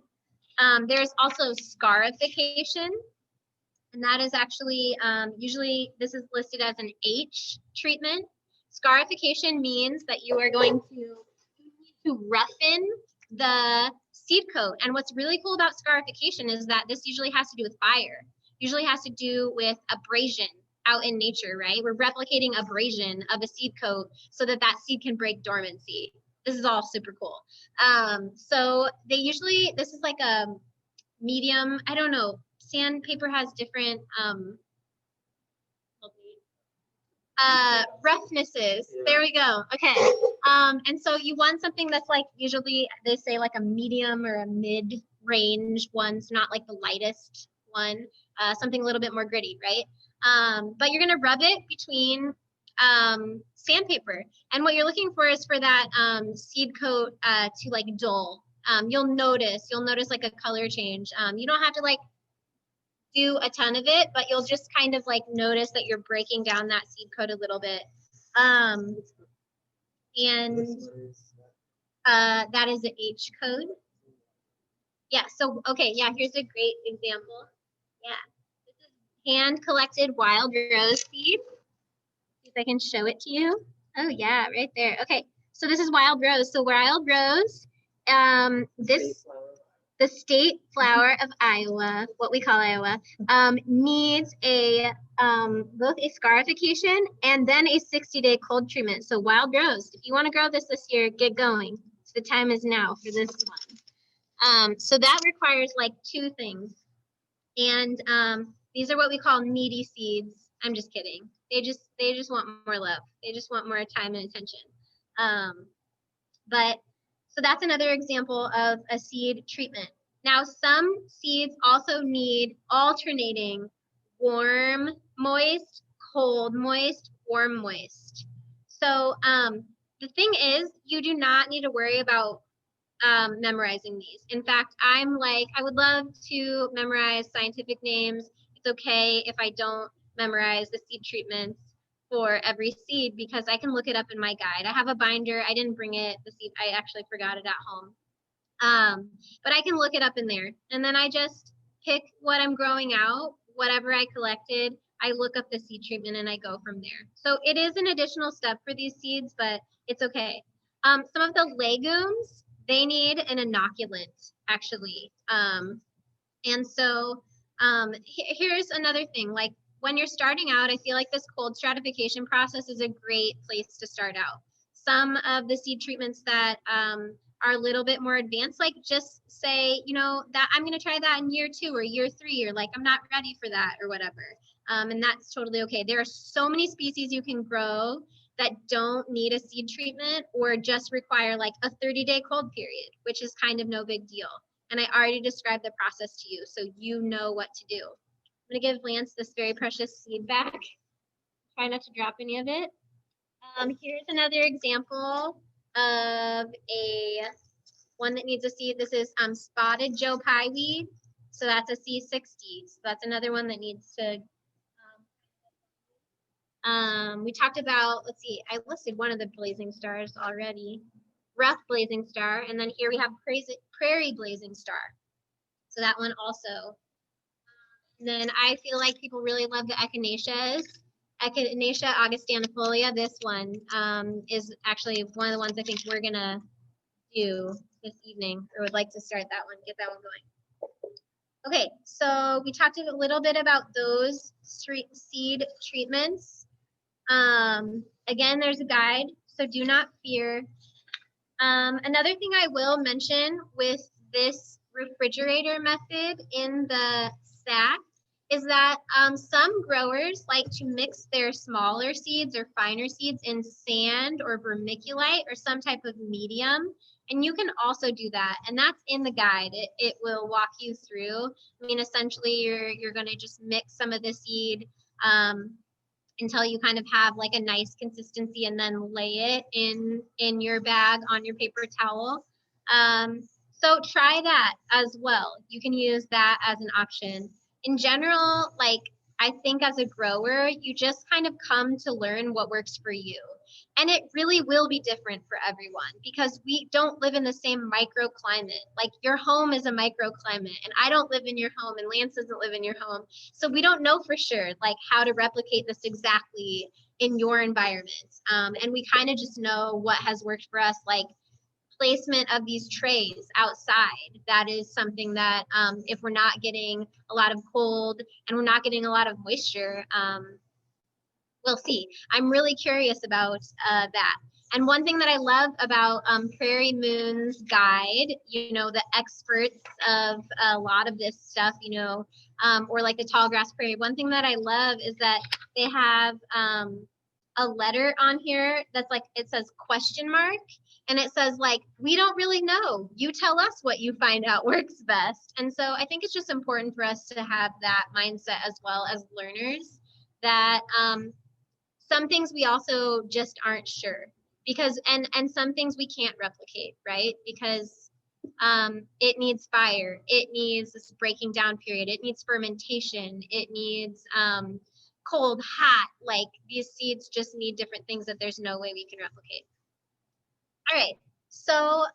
There's also scarification, and that is actually, usually this is listed as an H treatment. Scarification means that you are going to roughen the seed coat. And what's really cool about scarification is that this usually has to do with fire, usually has to do with abrasion out in nature, right? We're replicating abrasion of a seed coat so that that seed can break dormancy. This is all super cool. So they usually, this is like a medium, I don't know, sandpaper has different roughnesses. There we go. Okay. And so you want something that's like, usually they say like a medium or a mid-range one, so not like the lightest one, something a little bit more gritty, right? But you're gonna rub it between sandpaper. And what you're looking for is for that seed coat to like dull. You'll notice like a color change. You don't have to like do a ton of it, but you'll just kind of like notice that you're breaking down that seed coat a little bit. And that is the H code. Yeah, so, okay, yeah, here's a great example. Yeah, this is hand collected wild rose seed. See if I can show it to you. Oh yeah, right there. Okay, so this is wild rose. So wild rose, the state flower of Iowa, what we call Iowa, needs a both a scarification and then a 60-day cold treatment. So wild rose, if you want to grow this year, get going. So the time is now for this one. So that requires like two things. And these are what we call needy seeds. I'm just kidding. They just want more love. They just want more time and attention. But so that's another example of a seed treatment. Now, some seeds also need alternating warm, moist, cold, moist, warm, moist. So the thing is, you do not need to worry about memorizing these. In fact, I would love to memorize scientific names. It's okay if I don't memorize the seed treatments for every seed, because I can look it up in my guide. I have a binder. I didn't bring it, the seed, I actually forgot it at home. But I can look it up in there. And then I just pick what I'm growing out, whatever I collected, I look up the seed treatment and I go from there. So it is an additional step for these seeds, but it's okay. Some of the legumes, they need an inoculant, actually. And so here's another thing, like when you're starting out, I feel like this cold stratification process is a great place to start out. Some of the seed treatments that are a little bit more advanced, like just say, you know, that I'm gonna try that in year 2 or year 3, or like I'm not ready for that or whatever. And that's totally okay. There are so many species you can grow that don't need a seed treatment or just require like a 30-day cold period, which is kind of no big deal. And I already described the process to you, so you know what to do. I'm gonna give Lance this very precious seed back. Try not to drop any of it. Here's another example of one that needs a seed. This is spotted Joe Pye weed. So that's a C60. So that's another one that needs to. We talked about, let's see, I listed one of the blazing stars already. Rough blazing star, and then here we have prairie blazing star. So that one also And then I feel like people really love the Echinaceas. Echinacea Angustifolia. This one is actually one of the ones I think we're gonna do this evening, or would like to start that one, get that one going. Okay, so we talked a little bit about those seed treatments. Again, there's a guide, so do not fear. Another thing I will mention with this refrigerator method in the sack is that some growers like to mix their smaller seeds or finer seeds in sand or vermiculite or some type of medium. And you can also do that. And that's in the guide. It will walk you through. I mean, essentially, you're going to just mix some of the seed until you kind of have like a nice consistency, and then lay it in your bag on your paper towel. So try that as well. You can use that as an option. In general, like I think as a grower, you just kind of come to learn what works for you. And it really will be different for everyone because we don't live in the same microclimate. Like your home is a microclimate, and I don't live in your home, and Lance doesn't live in your home. So we don't know for sure like how to replicate this exactly in your environment. And we kind of just know what has worked for us, like placement of these trays outside. That is something that if we're not getting a lot of cold and we're not getting a lot of moisture, we'll see. I'm really curious about that. And one thing that I love about Prairie Moon's guide, you know, the experts of a lot of this stuff, you know, or like the tall grass prairie, one thing that I love is that they have a letter on here that's like, it says question mark. And it says like, we don't really know. You tell us what you find out works best. And so I think it's just important for us to have that mindset as well as learners, that some things we also just aren't sure, because and some things we can't replicate, right? Because it needs fire, it needs this breaking down period, it needs fermentation, it needs cold, hot, like these seeds just need different things that there's no way we can replicate. All right, so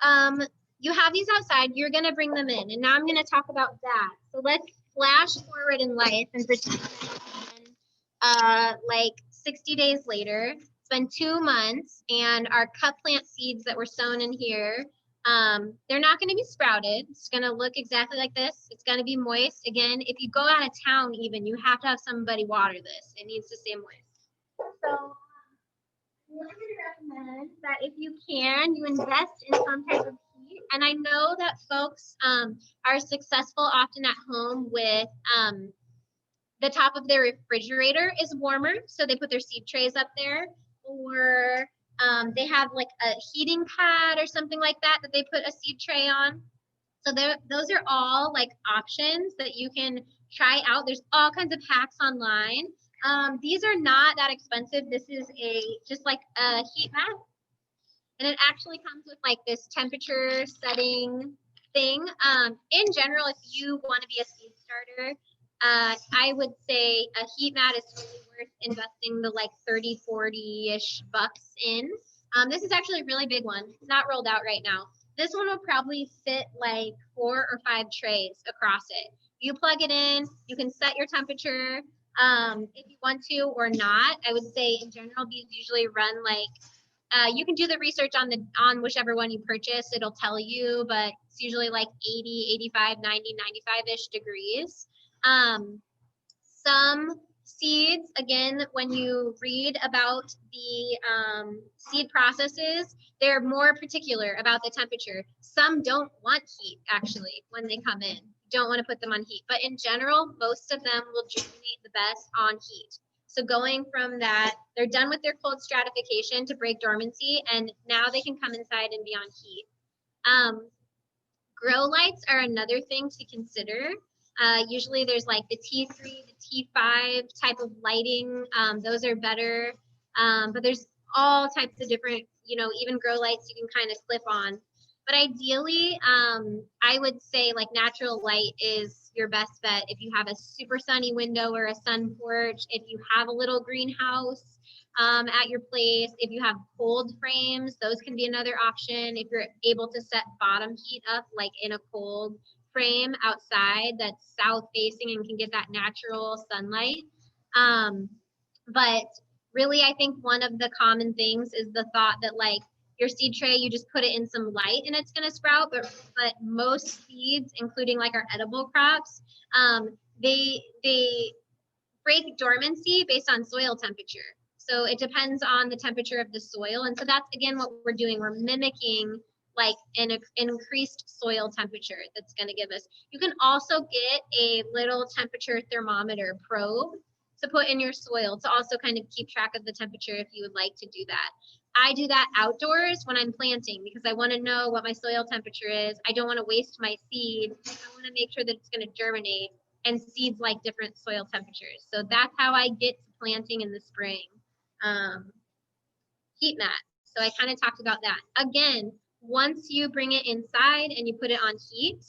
you have these outside, you're gonna bring them in, and now I'm gonna talk about that. So let's flash forward in life and pretend like 60 days later. It's been 2 months, and our cut plant seeds that were sown in here, they're not going to be sprouted. It's going to look exactly like this. It's going to be moist. Again, if you go out of town even, you have to have somebody water this. It needs to stay moist. So I'm going to recommend that if you can, you invest in some type of heat. And I know that folks are successful often at home with the top of their refrigerator is warmer, so they put their seed trays up there, or they have like a heating pad or something like that that they put a seed tray on. So those are all like options that you can try out. There's all kinds of hacks online. These are not that expensive. This is just like a heat mat, and it actually comes with like this temperature setting thing. In general, if you want to be a seed starter, I would say a heat mat is really worth investing the like 30, 40-ish bucks in. This is actually a really big one. It's not rolled out right now. This one will probably fit like 4 or 5 trays across it. You plug it in, you can set your temperature if you want to or not. I would say in general, these usually run like, you can do the research on whichever one you purchase. It'll tell you, but it's usually like 80, 85, 90, 95-ish degrees. Some seeds, again, when you read about the seed processes, they're more particular about the temperature. Some don't want heat, actually, when they come in. Don't want to put them on heat. But in general, most of them will germinate the best on heat. So going from that, they're done with their cold stratification to break dormancy, and now they can come inside and be on heat. Grow lights are another thing to consider. Usually there's like the T3, the T5 type of lighting. Those are better, but there's all types of different, you know, even grow lights you can kind of clip on. But ideally, I would say like natural light is your best bet if you have a super sunny window or a sun porch, if you have a little greenhouse at your place, if you have cold frames, those can be another option. If you're able to set bottom heat up like in a cold frame outside that's south facing and can get that natural sunlight. But really, I think one of the common things is the thought that like your seed tray, you just put it in some light and it's going to sprout. But most seeds, including like our edible crops, they break dormancy based on soil temperature. So it depends on the temperature of the soil. And so that's, again, what we're doing. We're mimicking like an increased soil temperature that's going to give us. You can also get a little temperature thermometer probe to put in your soil to also kind of keep track of the temperature if you would like to do that. I do that outdoors when I'm planting because I want to know what my soil temperature is. I don't want to waste my seed. I want to make sure that it's going to germinate, and seeds like different soil temperatures. So that's how I get to planting in the spring. Heat mat. So I kind of talked about that. Again, once you bring it inside and you put it on heat,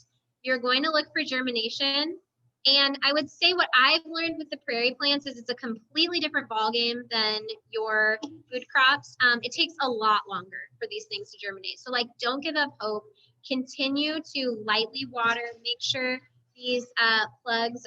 you're going to look for germination. And I would say what I've learned with the prairie plants is it's a completely different ballgame than your food crops. It takes a lot longer for these things to germinate. So like, don't give up hope. Continue to lightly water. Make sure these plugs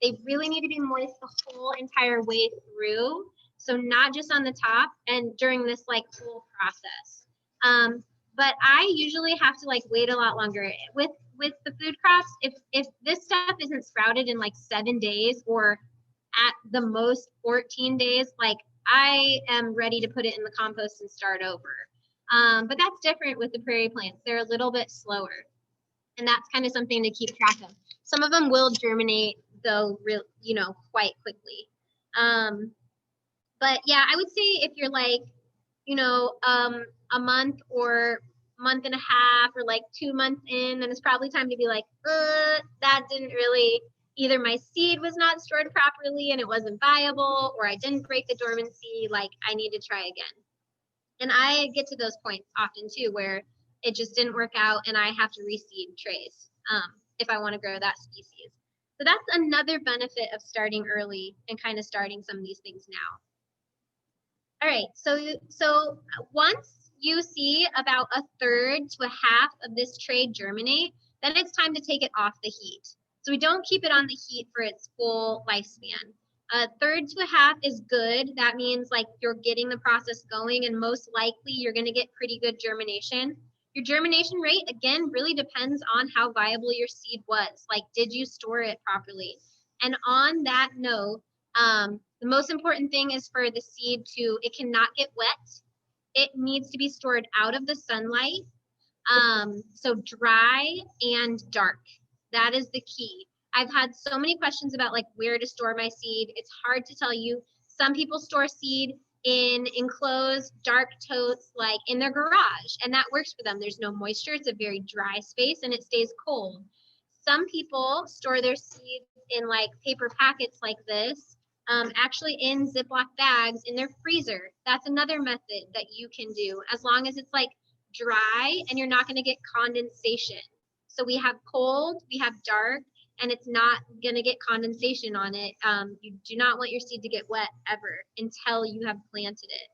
they really need to be moist the whole entire way through. So not just on the top and during this like whole process. But I usually have to like wait a lot longer with the food crops. If this stuff isn't sprouted in like 7 days or at the most 14 days, like I am ready to put it in the compost and start over. But that's different with the prairie plants. They're a little bit slower, and that's kind of something to keep track of. Some of them will germinate though, quite quickly. But yeah, I would say if you're like, a month or month and a half or like 2 months in, then it's probably time to be like, that didn't really, either my seed was not stored properly and it wasn't viable, or I didn't break the dormancy, like I need to try again. And I get to those points often too, where it just didn't work out and I have to reseed trays if I want to grow that species. So that's another benefit of starting early and kind of starting some of these things now. All right, so once you see about 1/3 to 1/2 of this tray germinate, then it's time to take it off the heat. So we don't keep it on the heat for its full lifespan. 1/3 to 1/2 is good. That means like you're getting the process going, and most likely you're going to get pretty good germination. Your germination rate, again, really depends on how viable your seed was. Like, did you store it properly? And on that note, the most important thing is for the seed it cannot get wet. It needs to be stored out of the sunlight. So dry and dark. That is the key. I've had so many questions about like where to store my seed. It's hard to tell you. Some people store seed in enclosed dark totes like in their garage, and that works for them. There's no moisture. It's a very dry space and it stays cold. Some people store their seeds in like paper packets like this, actually in Ziploc bags in their freezer. That's another method that you can do, as long as it's like dry and you're not going to get condensation. So we have cold, we have dark, and it's not going to get condensation on it. You do not want your seed to get wet ever until you have planted it.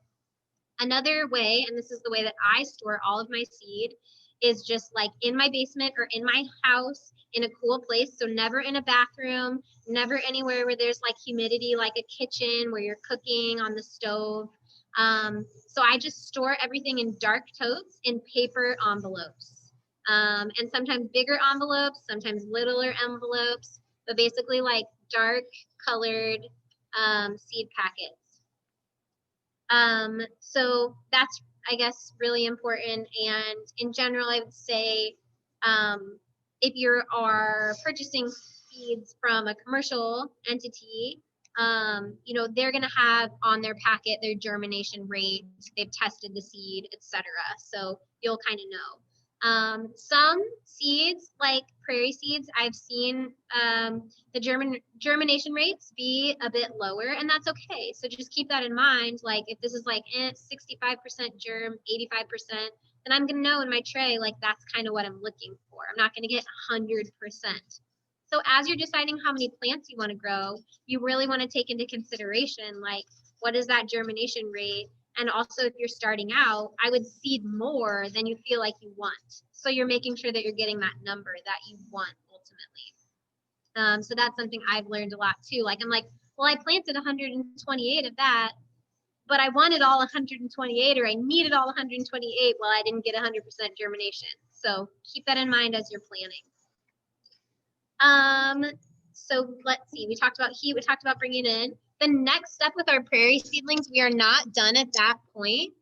Another way, and this is the way that I store all of my seed, is just like in my basement or in my house in a cool place. So never in a bathroom, never anywhere where there's like humidity, like a kitchen where you're cooking on the stove. So I just store everything in dark totes in paper envelopes. And sometimes bigger envelopes, sometimes littler envelopes, but basically like dark colored seed packets. So that's, I guess, really important. And in general, I would say if you are purchasing seeds from a commercial entity, they're going to have on their packet their germination rate, they've tested the seed, etc. So you'll kind of know. Some seeds, like prairie seeds, I've seen the germination rates be a bit lower, and that's okay. So just keep that in mind. Like if this is like 65% germ, 85%, then I'm gonna know in my tray, like that's kind of what I'm looking for. I'm not gonna get 100%. So as you're deciding how many plants you want to grow, you really want to take into consideration, like, what is that germination rate? And also if you're starting out, I would seed more than you feel like you want. So you're making sure that you're getting that number that you want ultimately. So that's something I've learned a lot too. Like I'm like, well, I planted 128 of that, but I wanted all 128 or I needed all 128. Well, I didn't get 100% germination. So keep that in mind as you're planning. So let's see, we talked about heat, we talked about bringing it in. The next step with our prairie seedlings, we are not done at that point.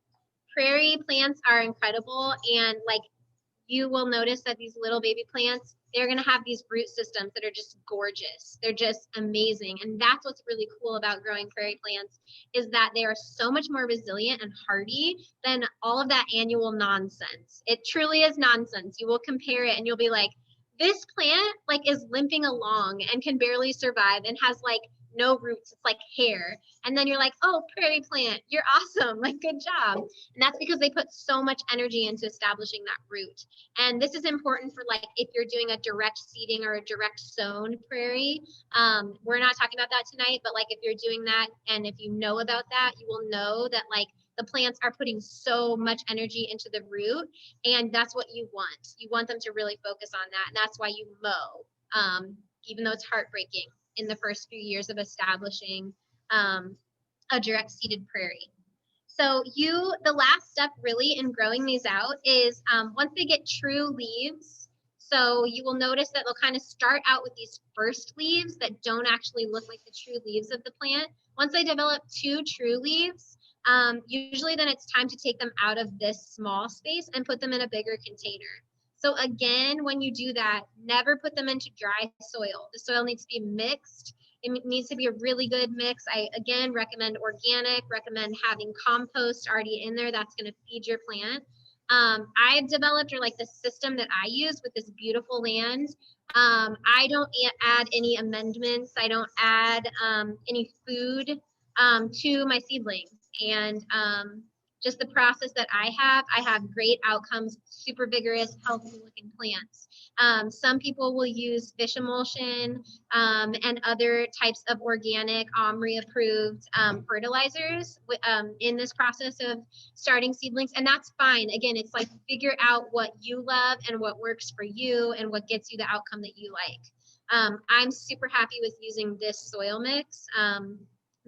Prairie plants are incredible, and like you will notice that these little baby plants, they're gonna have these root systems that are just gorgeous. They're just amazing. And that's what's really cool about growing prairie plants, is that they are so much more resilient and hardy than all of that annual nonsense. It truly is nonsense. You will compare it and you'll be like, this plant like is limping along and can barely survive and has like no roots. It's like hair. And then you're like, oh, prairie plant, you're awesome. Like, good job. And that's because they put so much energy into establishing that root. And this is important for like if you're doing a direct seeding or a direct sown prairie. We're not talking about that tonight, but like if you're doing that and if you know about that, you will know that like the plants are putting so much energy into the root, and that's what you want. You want them to really focus on that, and that's why you mow, even though it's heartbreaking in the first few years of establishing a direct seeded prairie. So the last step really in growing these out is once they get true leaves, so you will notice that they'll kind of start out with these first leaves that don't actually look like the true leaves of the plant. Once they develop 2 true leaves, usually then it's time to take them out of this small space and put them in a bigger container. So again, when you do that, never put them into dry soil. The soil needs to be mixed. It needs to be a really good mix. I, again, recommend organic, recommend having compost already in there. That's going to feed your plant. I've developed, or like the system that I use with this beautiful land, I don't add any amendments. I don't add any food to my seedlings. And just the process that I have great outcomes, super vigorous, healthy looking plants. Some people will use fish emulsion and other types of organic OMRI approved fertilizers in this process of starting seedlings, and that's fine. Again, it's like figure out what you love and what works for you and what gets you the outcome that you like. I'm super happy with using this soil mix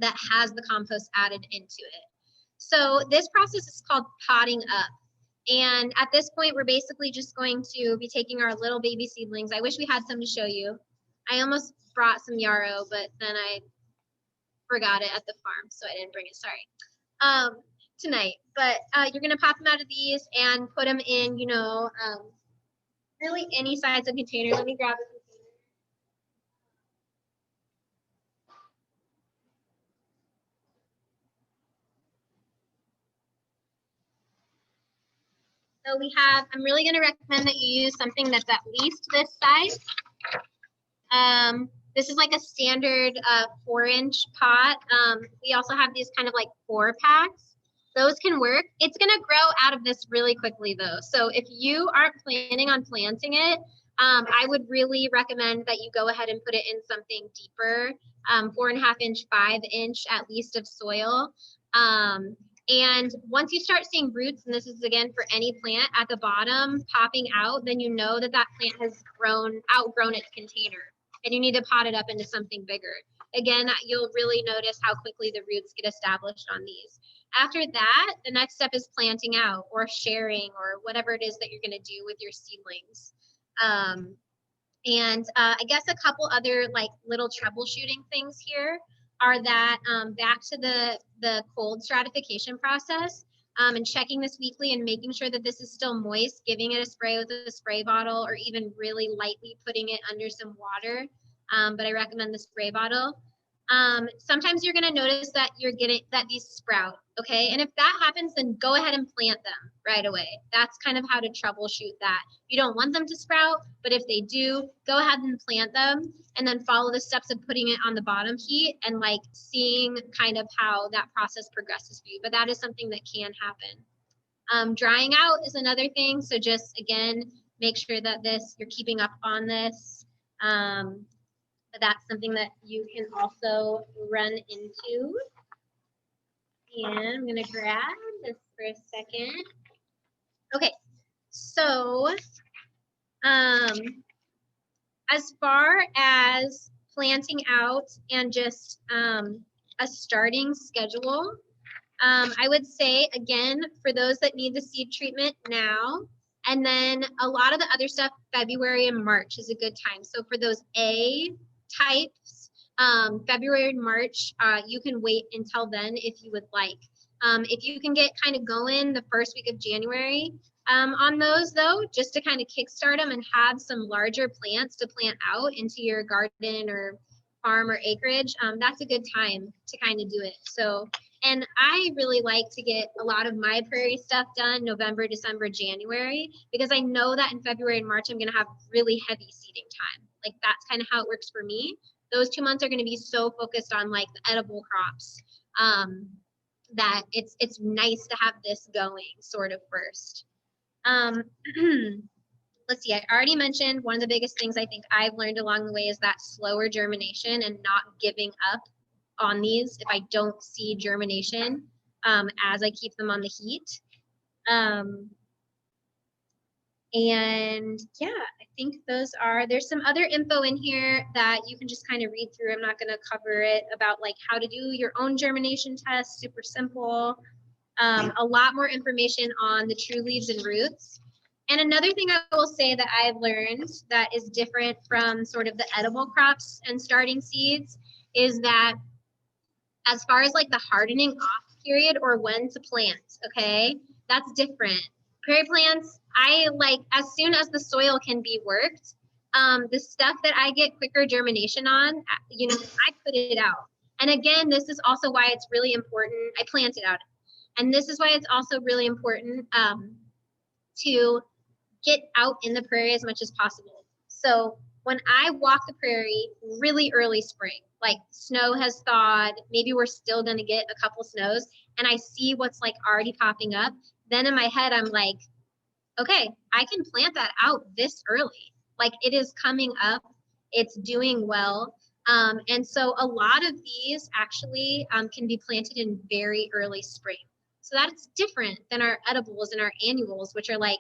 that has the compost added into it. So this process is called potting up. And at this point, we're basically just going to be taking our little baby seedlings. I wish we had some to show you. I almost brought some yarrow, but then I forgot it at the farm, so I didn't bring it, sorry, tonight. But you're gonna pop them out of these and put them in, you know, really any size of container. Let me grab a container. So we have, I'm really going to recommend that you use something that's at least this size. This is like a standard 4-inch pot. We also have these kind of like 4-packs. Those can work. It's going to grow out of this really quickly though. So if you aren't planning on planting it, I would really recommend that you go ahead and put it in something deeper, 4.5-inch, 5-inch at least of soil. And once you start seeing roots, and this is again for any plant at the bottom popping out, then you know that that plant has outgrown its container and you need to pot it up into something bigger. Again, you'll really notice how quickly the roots get established on these. After that, the next step is planting out or sharing or whatever it is that you're going to do with your seedlings. I guess a couple other like little troubleshooting things here are that back to the cold stratification process and checking this weekly and making sure that this is still moist, giving it a spray with a spray bottle or even really lightly putting it under some water. But I recommend the spray bottle. Sometimes you're gonna notice that you're getting that these sprout, okay? And if that happens, then go ahead and plant them right away. That's kind of how to troubleshoot that. You don't want them to sprout, but if they do, go ahead and plant them and then follow the steps of putting it on the bottom heat and like seeing kind of how that process progresses for you. But that is something that can happen. Drying out is another thing. So just again, make sure that you're keeping up on this. That's something that you can also run into. And I'm gonna grab this for a second. Okay, so as far as planting out and just a starting schedule, I would say, again, for those that need the seed treatment now, and then a lot of the other stuff, February and March is a good time. So for those A types, February and March, you can wait until then if you would like. If you can get kind of going the first week of January on those though, just to kind of kickstart them and have some larger plants to plant out into your garden or farm or acreage, that's a good time to kind of do it. So, and I really like to get a lot of my prairie stuff done November, December, January, because I know that in February and March, I'm going to have really heavy seeding time. Like that's kind of how it works for me. Those 2 months are going to be so focused on like the edible crops that it's nice to have this going sort of first. Let's see, I already mentioned one of the biggest things I think I've learned along the way is that slower germination and not giving up on these if I don't see germination as I keep them on the heat. And yeah, I think those are, there's some other info in here that you can just kind of read through. I'm not going to cover it about like how to do your own germination test, super simple. A lot more information on the true leaves and roots. And another thing I will say that I've learned that is different from sort of the edible crops and starting seeds is that as far as like the hardening off period or when to plant, okay, that's different. Prairie plants, I like as soon as the soil can be worked, the stuff that I get quicker germination on, you know, I put it out. And again, this is also why it's really important. I plant it out. And this is why it's also really important to get out in the prairie as much as possible. So when I walk the prairie really early spring, like snow has thawed, maybe we're still gonna get a couple snows, and I see what's like already popping up, then in my head, I'm like, okay, I can plant that out this early. Like it is coming up, it's doing well. And so a lot of these actually can be planted in very early spring. So that's different than our edibles and our annuals, which are like,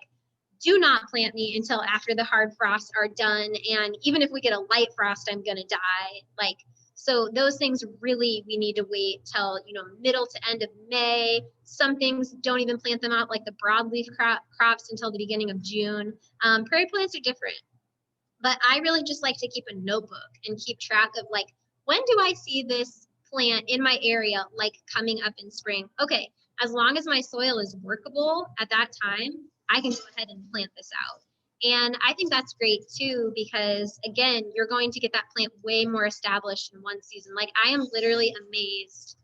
do not plant me until after the hard frosts are done. And even if we get a light frost, I'm gonna die. Like, so those things really, we need to wait till, you know, middle to end of May. Some things don't even plant them out like the broadleaf crops until the beginning of June. Prairie plants are different, but I really just like to keep a notebook and keep track of like, when do I see this plant in my area, like coming up in spring? Okay, as long as my soil is workable at that time, I can go ahead and plant this out. And I think that's great too, because again, you're going to get that plant way more established in one season. Like I am literally amazed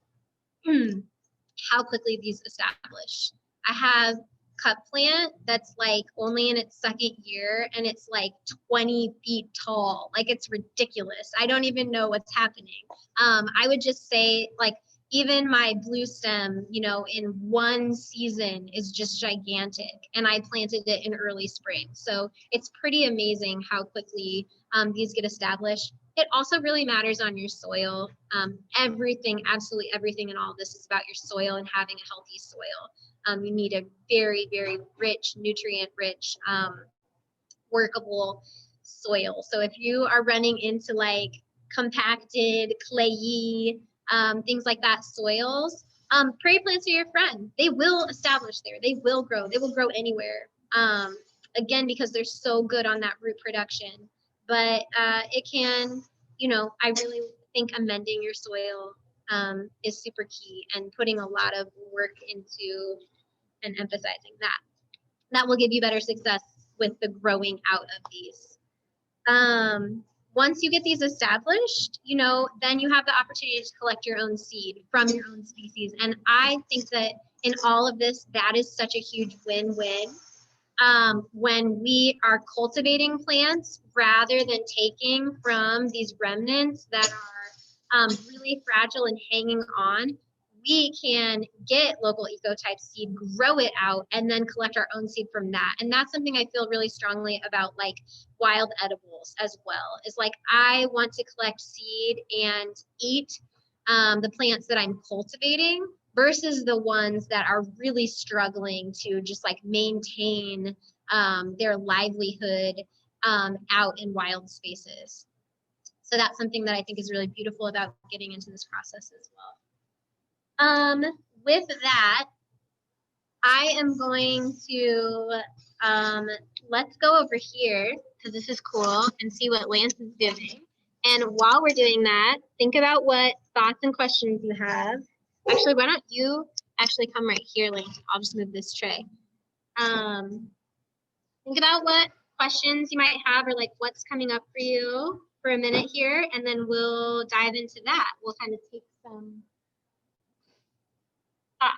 how quickly these establish. I have cut plant that's like only in its second year and it's like 20 feet tall. Like it's ridiculous. I don't even know what's happening. I would just say like, even my blue stem, you know, in one season is just gigantic, and I planted it in early spring. So it's pretty amazing how quickly these get established. It also really matters on your soil. Everything, absolutely everything in all of this is about your soil and having a healthy soil. You need a very, very rich, nutrient-rich, workable soil. So if you are running into like compacted, clayey, things like that soils, prairie plants are your friend. They will establish there. They will grow. They will grow anywhere. Again, because they're so good on that root production. But it can, you know, I really think amending your soil is super key, and putting a lot of work into and emphasizing that. That will give you better success with the growing out of these. Once you get these established, you know, then you have the opportunity to collect your own seed from your own species. And I think that in all of this, that is such a huge win-win. When we are cultivating plants rather than taking from these remnants that are really fragile and hanging on, we can get local ecotype seed, grow it out, and then collect our own seed from that. And that's something I feel really strongly about, like wild edibles as well. Is like, I want to collect seed and eat the plants that I'm cultivating versus the ones that are really struggling to just like maintain their livelihood out in wild spaces. So that's something that I think is really beautiful about getting into this process as well. With that, I am going to, let's go over here, because this is cool, and see what Lance is doing. And while we're doing that, think about what thoughts and questions you have. Actually, why don't you actually come right here, Lance? I'll just move this tray. Think about what questions you might have, or like what's coming up for you for a minute here, and then we'll dive into that. We'll kind of take some thoughts.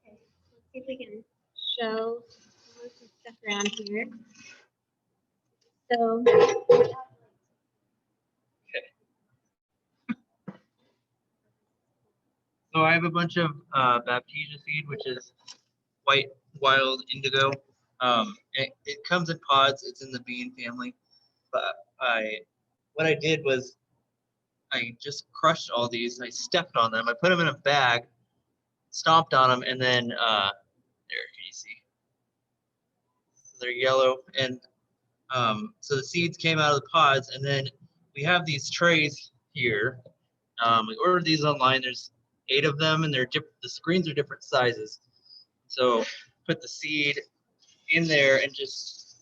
Okay, let's see if we can show some stuff around here. So, So I have a bunch of Baptisia seed, which is white wild indigo. It comes in pods. It's in the bean family. But what I did was I just crushed all these. I stepped on them. I put them in a bag, stomped on them, and then there you see. So they're yellow, and so the seeds came out of the pods, and then we have these trays here. We ordered these online. There's 8 of them, and they're different. The screens are different sizes. So put the seed in there and just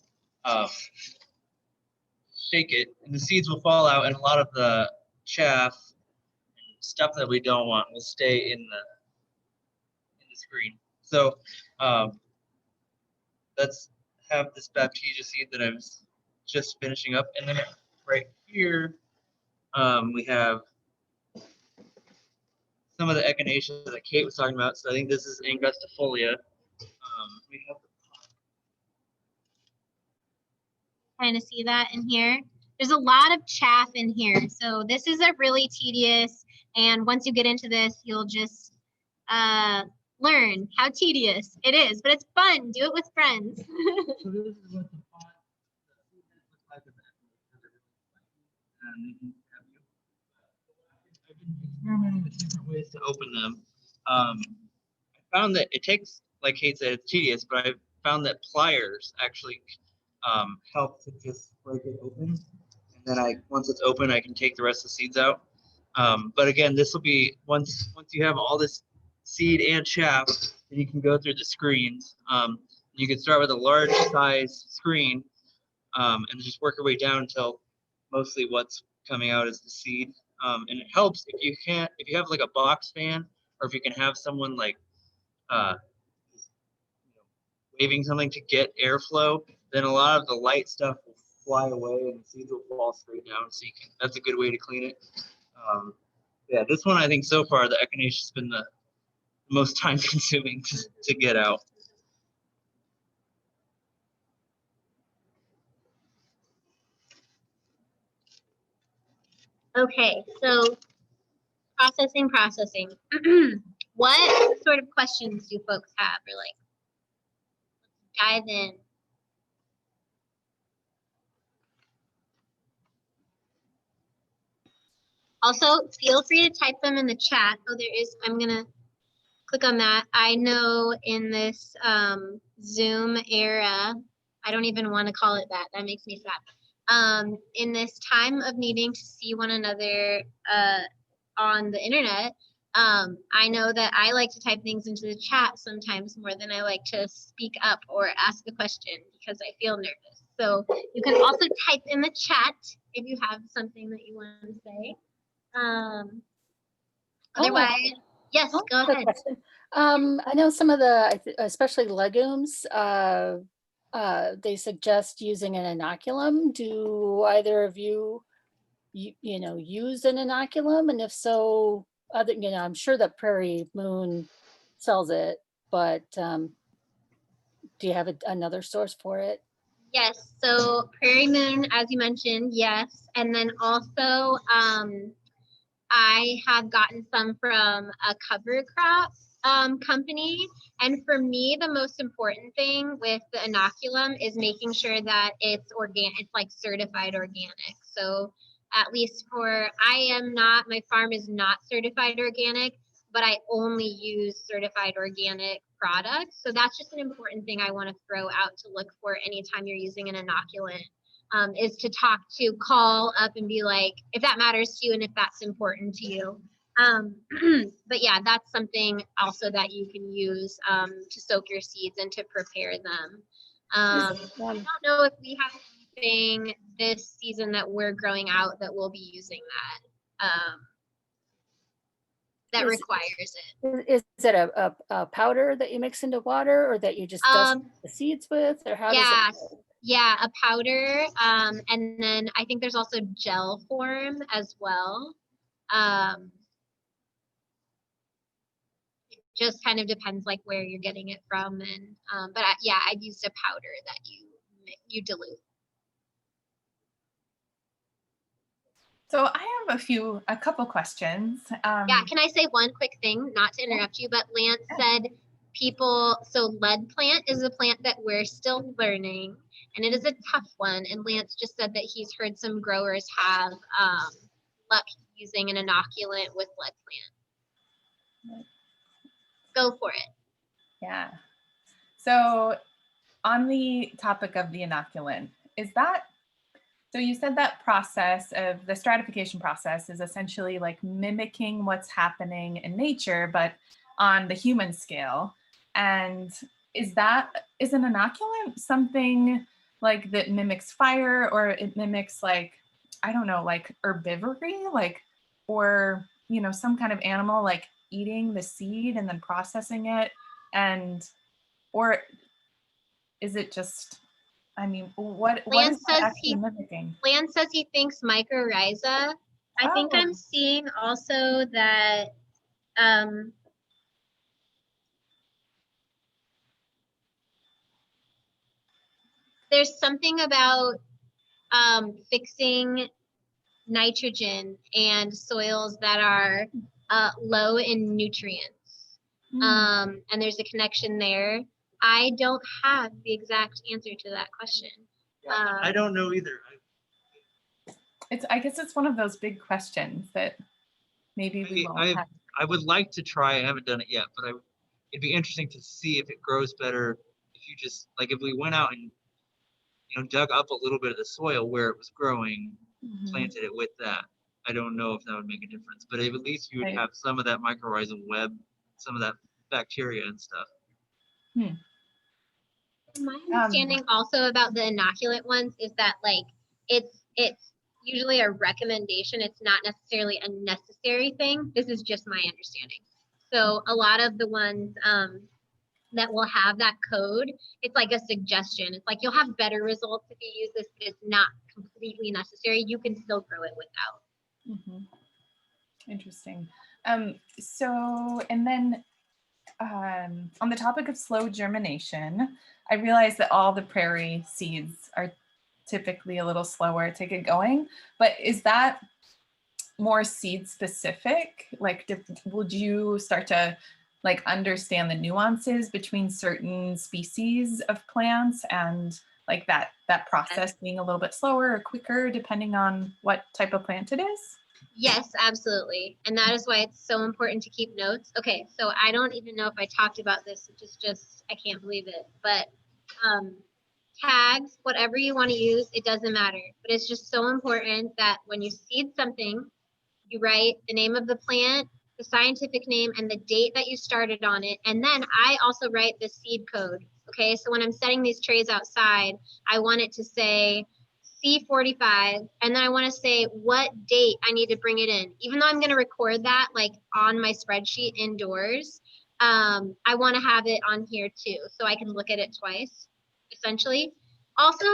shake it, and the seeds will fall out, and a lot of the chaff and stuff that we don't want will stay in the screen. So let's have this Baptisia seed that I was just finishing up, and then right here we have some of the Echinaceas that Cait was talking about. So I think this is Angustifolia. We have kind of see that in here. There's a lot of chaff in here. So this is a really tedious, and once you get into this, you'll just learn how tedious it is, but it's fun. Do it with friends. So this is what the pot looks like. I've been experimenting with different ways to open them. I found that it takes, like Cait said, it's tedious, but I found that pliers actually help to just break it open. And then once it's open, I can take the rest of the seeds out. But again, this will be once you have all this seed and chaff, then you can go through the screens. You can start with a large size screen and just work your way down until mostly what's coming out is the seed. And it helps if you have like a box fan, or if you can have someone like waving something to get airflow, then a lot of the light stuff will fly away and the seeds will fall straight down. So that's a good way to clean it. Yeah, this one I think so far the Echinacea has been the most time consuming to get out. Okay, so processing. What sort of questions do folks have? Or like, let's dive in. Also, feel free to type them in the chat. Oh, there is, I'm gonna click on that. I know in this Zoom era, I don't even want to call it that. That makes me sad. In this time of needing to see one another on the internet, I know that I like to type things into the chat sometimes more than I like to speak up or ask a question because I feel nervous. So you can also type in the chat if you have something that you want to say. Otherwise, yes, go ahead. Question. I know some of especially legumes, they suggest using an inoculum. Do either of you use an inoculum? And if so, I'm sure that Prairie Moon sells it, but do you have another source for it? Yes, so Prairie Moon, as you mentioned, yes. And then also I have gotten some from a cover crop company. And for me, the most important thing with the inoculum is making sure that it's organic, it's like certified organic. So at least my farm is not certified organic, but I only use certified organic products. So that's just an important thing I want to throw out to look for anytime you're using an inoculant, is to call up and be like, if that matters to you and if that's important to you. But yeah, that's something also that you can use to soak your seeds and to prepare them. I don't know if we have anything this season that we're growing out that we'll be using that requires it. Is it a powder that you mix into water, or that you just dust the seeds with, or how does it work? Yeah, a powder, and then I think there's also gel form as well. It just kind of depends like where you're getting it from, and but yeah, I've used a powder that you dilute. So I have a couple questions. Yeah, can I say one quick thing, not to interrupt you, but Lance said so lead plant is a plant that we're still learning, and it is a tough one. And Lance just said that he's heard some growers have luck using an inoculant with lead plant. Go for it. Yeah. So on the topic of the inoculant, so you said that process of the stratification process is essentially like mimicking what's happening in nature, but on the human scale. And is an inoculant something like that mimics fire, or it mimics like, I don't know, like herbivory, like, or, some kind of animal like eating the seed and then processing it, or is it just, what is that actually mimicking? Lance says he thinks mycorrhiza. I think I'm seeing also that there's something about fixing nitrogen and soils that are low in nutrients. And there's a connection there. I don't have the exact answer to that question. I don't know either. I guess it's one of those big questions that maybe we won't have. I would like to try. I haven't done it yet, but it'd be interesting to see if it grows better if you just, like, if we went out and dug up a little bit of the soil where it was growing, planted it with that. I don't know if that would make a difference, but at least you would have some of that mycorrhizal web, some of that bacteria and stuff. My understanding also about the inoculant ones is that like it's usually a recommendation. It's not necessarily a necessary thing. This is just my understanding. So a lot of the ones that will have that code, it's like a suggestion. It's like you'll have better results if you use this, but it's not completely necessary. You can still grow it without. Interesting. So, and then on the topic of slow germination, I realize that all the prairie seeds are typically a little slower to get going, but is that more seed specific? Like, would you start to like understand the nuances between certain species of plants and like that process being a little bit slower or quicker depending on what type of plant it is? Yes, absolutely. And that is why it's so important to keep notes. Okay, so I don't even know if I talked about this, which is just, I can't believe it. But tags, whatever you want to use, it doesn't matter. But it's just so important that when you seed something, you write the name of the plant, the scientific name, and the date that you started on it. And then I also write the seed code. Okay, so when I'm setting these trays outside, I want it to say C45, and then I want to say what date I need to bring it in. Even though I'm going to record that like on my spreadsheet indoors, I want to have it on here too, so I can look at it twice, essentially. Also,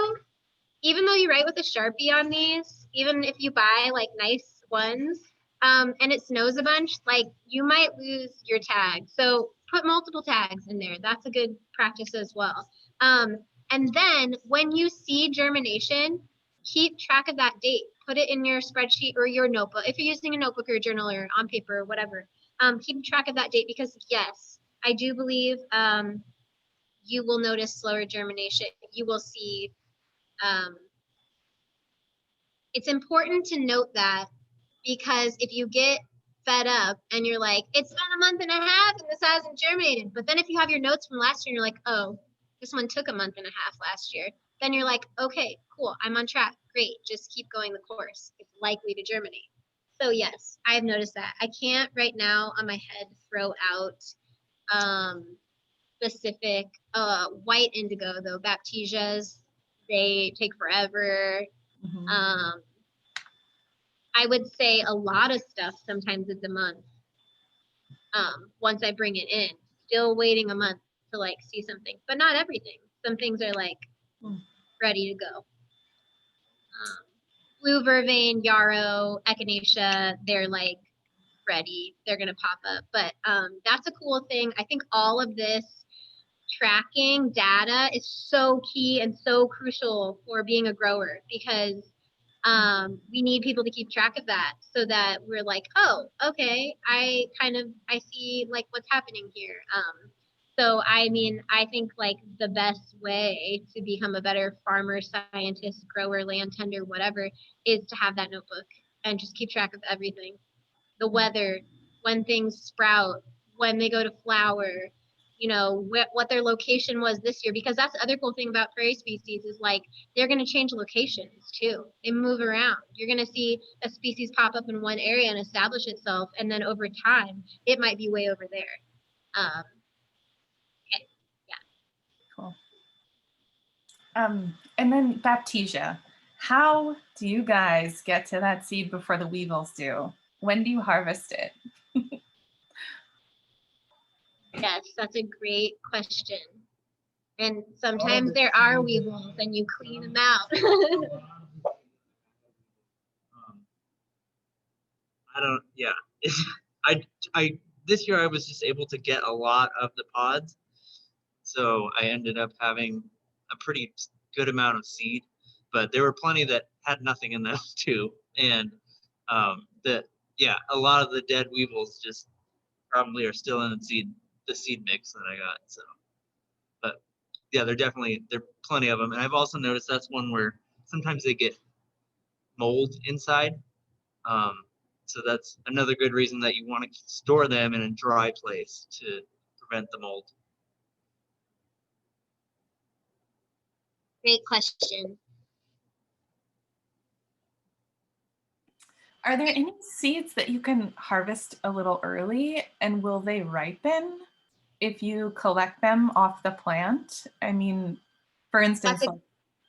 even though you write with a Sharpie on these, even if you buy like nice ones, and it snows a bunch, like you might lose your tag. So put multiple tags in there. That's a good practice as well. And then when you see germination, keep track of that date. Put it in your spreadsheet or your notebook. If you're using a notebook or a journal or on paper or whatever, keep track of that date, because yes, I do believe you will notice slower germination. You will see, it's important to note that, because if you get fed up and you're like, it's been a month and a half and this hasn't germinated, but then if you have your notes from last year and you're like, oh, this one took a month and a half last year, then you're like, okay, cool, I'm on track, great, just keep going the course. It's likely to germinate. So yes, I've noticed that. I can't right now on my head throw out specific white indigo though. Baptisias, they take forever. Mhm. I would say a lot of stuff sometimes it's a month. Once I bring it in, still waiting a month to like see something, but not everything. Some things are like ready to go. Blue vervain, yarrow, echinacea, they're like ready. They're gonna pop up. But that's a cool thing. I think all of this tracking data is so key and so crucial for being a grower, because we need people to keep track of that, so that we're like, oh, okay, I see like what's happening here. So I mean, I think like the best way to become a better farmer, scientist, grower, land tender, whatever, is to have that notebook and just keep track of everything. The weather, when things sprout, when they go to flower, you know, what their location was this year, because that's the other cool thing about prairie species is like they're going to change locations too. They move around. You're going to see a species pop up in one area and establish itself, and then over time it might be way over there. Okay. Yeah. Cool. And then Baptisia, how do you guys get to that seed before the weevils do? When do you harvest it? Yes, that's a great question. And sometimes there are weevils and you clean them out. I don't, yeah. I this year I was just able to get a lot of the pods, so I ended up having a pretty good amount of seed, but there were plenty that had nothing in them too, and a lot of the dead weevils just probably are still in the seed mix that I got. So, but yeah, there are plenty of them, and I've also noticed that's one where sometimes they get mold inside. So that's another good reason that you want to store them in a dry place to prevent the mold. Great question. Are there any seeds that you can harvest a little early, and will they ripen if you collect them off the plant? I mean, for instance, like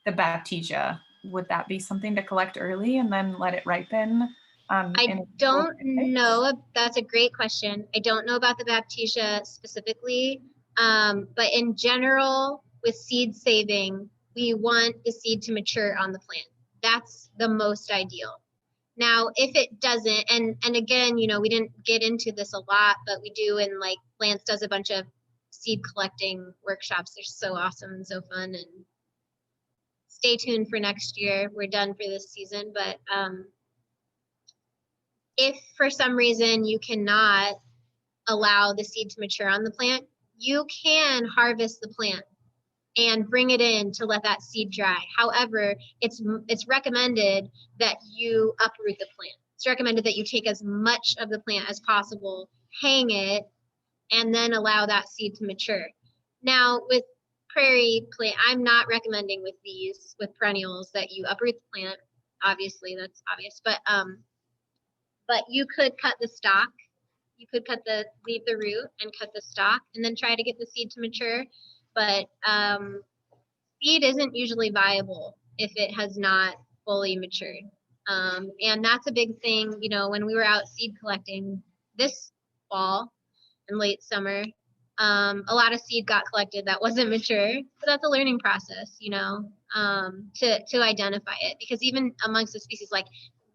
the Baptisia, would that be something to collect early and then let it ripen? I don't know. That's a great question. I don't know about the Baptisia specifically, but in general, with seed saving, we want the seed to mature on the plant. That's the most ideal. Now, if it doesn't, and again, you know, we didn't get into this a lot, but we do, and like Lance does a bunch of seed collecting workshops. They're so awesome and so fun, and stay tuned for next year. We're done for this season, but if for some reason you cannot allow the seed to mature on the plant, you can harvest the plant and bring it in to let that seed dry. However, it's recommended that you uproot the plant. It's recommended that you take as much of the plant as possible, hang it, and then allow that seed to mature. Now, with prairie plant, I'm not recommending with these, with perennials, that you uproot the plant. Obviously, that's obvious, but you could cut the stalk. You could leave the root and cut the stalk and then try to get the seed to mature. But seed isn't usually viable if it has not fully matured. And that's a big thing, you know, when we were out seed collecting this fall and late summer, a lot of seed got collected that wasn't mature, but that's a learning process, you know, to identify it, because even amongst the species like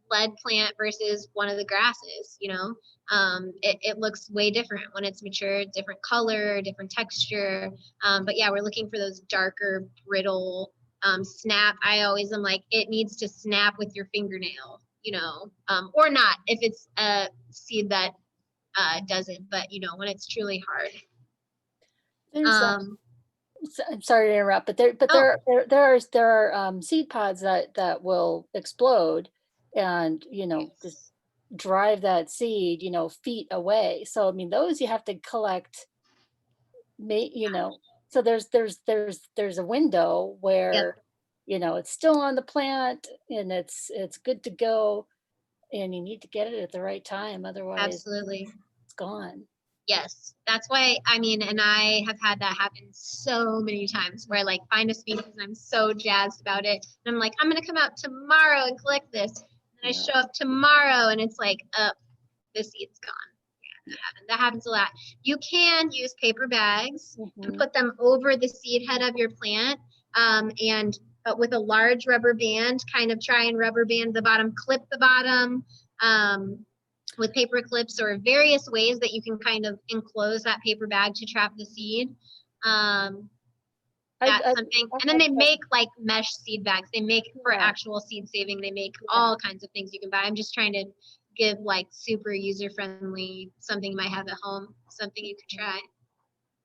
lead plant versus one of the grasses, you know, it looks way different when it's mature, different color, different texture. But yeah, we're looking for those darker, brittle, snap. I always am like, it needs to snap with your fingernail, you know, or not if it's a seed that does it, but you know, when it's truly hard. There's I'm sorry to interrupt, but there are seed pods that will explode and, you know, just Yes. drive that seed, you know, feet away. So I mean, those you have to collect, you know. So there's a window Yep, where, you know, it's still on the plant and it's good to go, and you need to get it at the right time, otherwise absolutely. it's gone. Yes, that's why, I mean, and I have had that happen so many times where I like find a species and I'm so jazzed about it. And I'm like, I'm gonna come out tomorrow and collect this. And I Yeah. show up tomorrow and it's like, the seed's gone. Yeah, that happens a lot. You can use paper bags and Mhm. put them over the seed head of your plant. But with a large rubber band, kind of try and rubber band the bottom, clip the bottom. With paper clips or various ways that you can kind of enclose that paper bag to trap the seed. That's something. And then they make like mesh seed bags. They make for actual seed saving. They make all kinds of things you can buy. I'm just trying to give like super user friendly, something you might have at home, something you could try.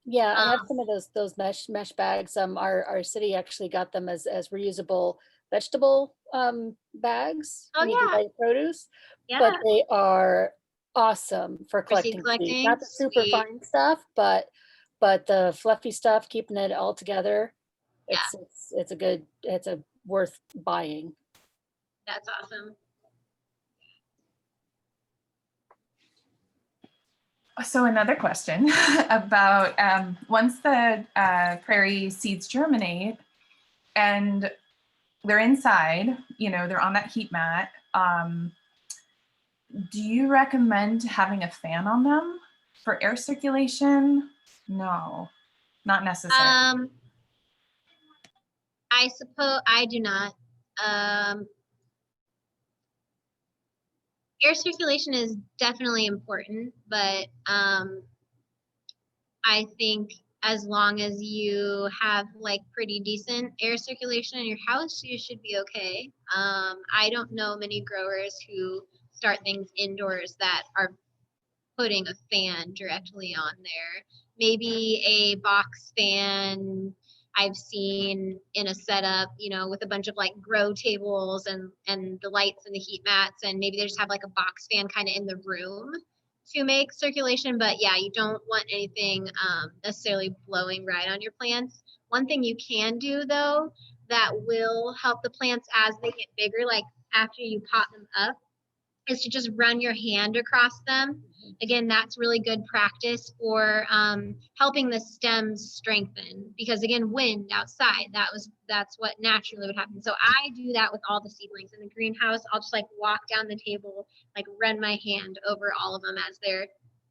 Yeah, I have some of those mesh bags. Our city actually got them as reusable vegetable bags Oh when you do yeah, buy produce, yeah. but they are awesome for For seed collecting seeds. collecting, Not the super sweet. fine stuff, but the fluffy stuff, keeping it all together. Yeah. It's a worth buying. That's awesome. So another question about once the prairie seeds germinate and they're inside, you know, they're on that heat mat. Do you recommend having a fan on them for air circulation? No, not necessary. I suppose I do not. Air circulation is definitely important, but I think as long as you have like pretty decent air circulation in your house, you should be okay. I don't know many growers who start things indoors that are putting a fan directly on there. Maybe a box fan I've seen in a setup, you know, with a bunch of like grow tables and the lights and the heat mats, and maybe they just have like a box fan kind of in the room to make circulation. But yeah, you don't want anything necessarily blowing right on your plants. One thing you can do though that will help the plants as they get bigger, like after you pot them up, is to just run your hand across them. Again, that's really good practice for helping the stems strengthen, because again, wind outside, that's what naturally would happen. So I do that with all the seedlings in the greenhouse. I'll just like walk down the table, like run my hand over all of them as they're,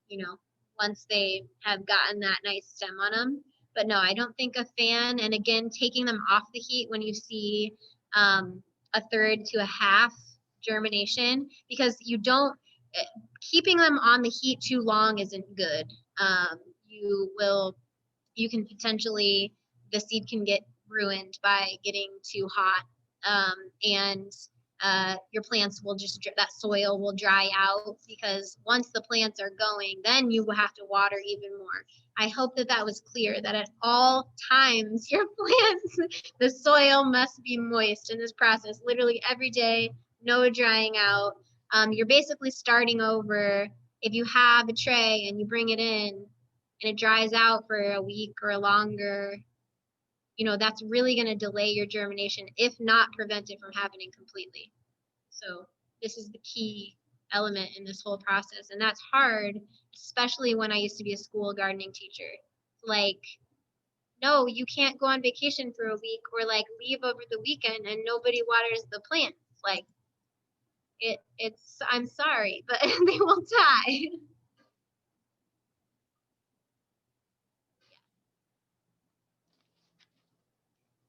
you know, once they have gotten that nice stem on them. But no, I don't think a fan, and again, taking them off the heat when you see a third to a half germination, because you don't, keeping them on the heat too long isn't good. You can potentially, the seed can get ruined by getting too hot, and your plants will just, that soil will dry out, because once the plants are going, then you will have to water even more. I hope that was clear, that at all times your plants, the soil must be moist in this process, literally every day, no drying out. You're basically starting over. If you have a tray and you bring it in and it dries out for a week or longer, you know, that's really going to delay your germination, if not prevent it from happening completely. So this is the key element in this whole process. And that's hard, especially when I used to be a school gardening teacher. Like, no, you can't go on vacation for a week or like leave over the weekend and nobody waters the plants. Like, it's, I'm sorry, but they will die.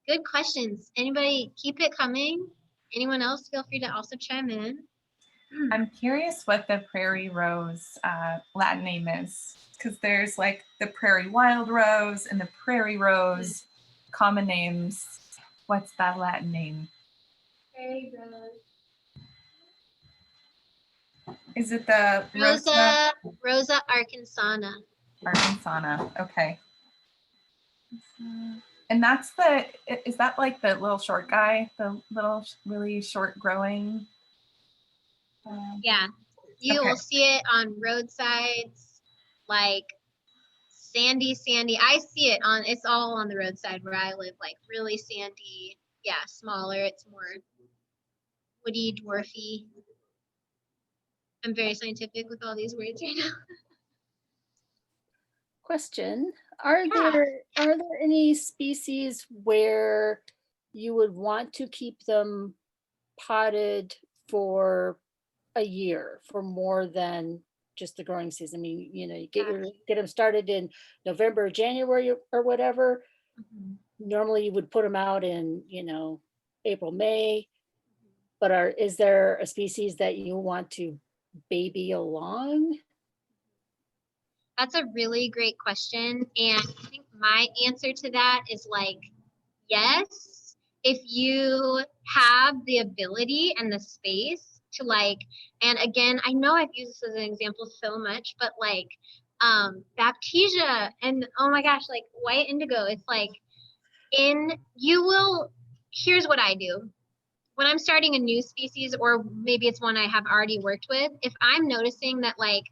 Good questions. Anybody, keep it coming. Anyone else, feel free to also chime in. I'm curious what the Prairie Rose Latin name is, because there's like the Prairie Wild Rose and the Prairie Rose common names. What's that Latin name? Prairie Rose. Is it the Rosa Rosa arkansana. Arkansana? Okay. And that's the, is that like the little short guy, the little really short growing? Yeah, you Okay. will see it on roadsides, like sandy. I see it on, it's all on the roadside where I live, like really sandy. Yeah, smaller. It's more woody, dwarfy. I'm very scientific with all these words right now. Question, are Yeah. there any species where you would want to keep them potted for a year, for more than just the growing season? I mean, you know, you get them started in November, January or whatever. Normally you would put them out in, you know, April, May, but is there a species that you want to baby along? That's a really great question. And I think my answer to that is like, yes, if you have the ability and the space to like, and again, I know I've used this as an example so much, but like Baptisia and oh my gosh, like white indigo, it's like here's what I do. When I'm starting a new species, or maybe it's one I have already worked with, if I'm noticing that like,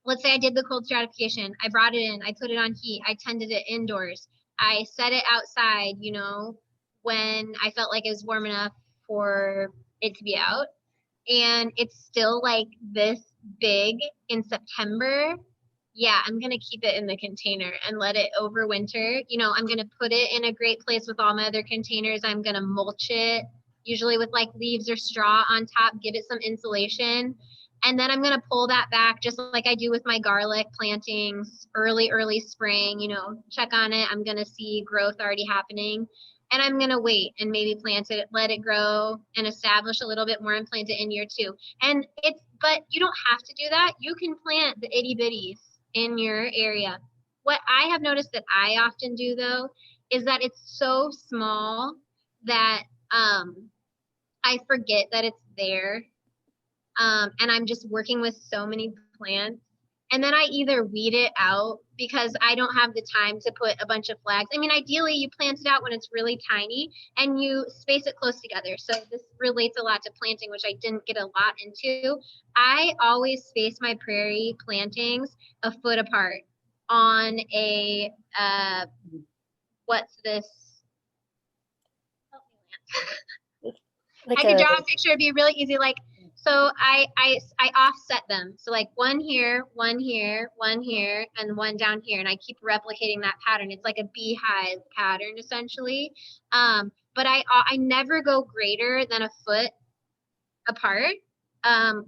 let's say I did the cold stratification, I brought it in, I put it on heat, I tended it indoors, I set it outside, you know, when I felt like it was warm enough for it to be out, and it's still like this big in September, yeah, I'm gonna keep it in the container and let it overwinter. You know, I'm gonna put it in a great place with all my other containers. I'm gonna mulch it, usually with like leaves or straw on top, give it some insulation. And then I'm gonna pull that back just like I do with my garlic plantings, early spring, you know, check on it. I'm gonna see growth already happening. And I'm gonna wait and maybe plant it, let it grow and establish a little bit more and plant it in year 2. And but you don't have to do that. You can plant the itty bitties in your area. What I have noticed that I often do though, is that it's so small that I forget that it's there. And I'm just working with so many plants. And then I either weed it out because I don't have the time to put a bunch of flags. I mean, ideally you plant it out when it's really tiny and you space it close together. So this relates a lot to planting, which I didn't get a lot into. I always space my prairie plantings a foot apart on a, what's this? Help me, Lance. Like I could draw a picture, it'd be really easy. Like, so I offset them. So like one here, one here, one here, and one down here. And I keep replicating that pattern. It's like a beehive pattern essentially. But I never go greater than a foot apart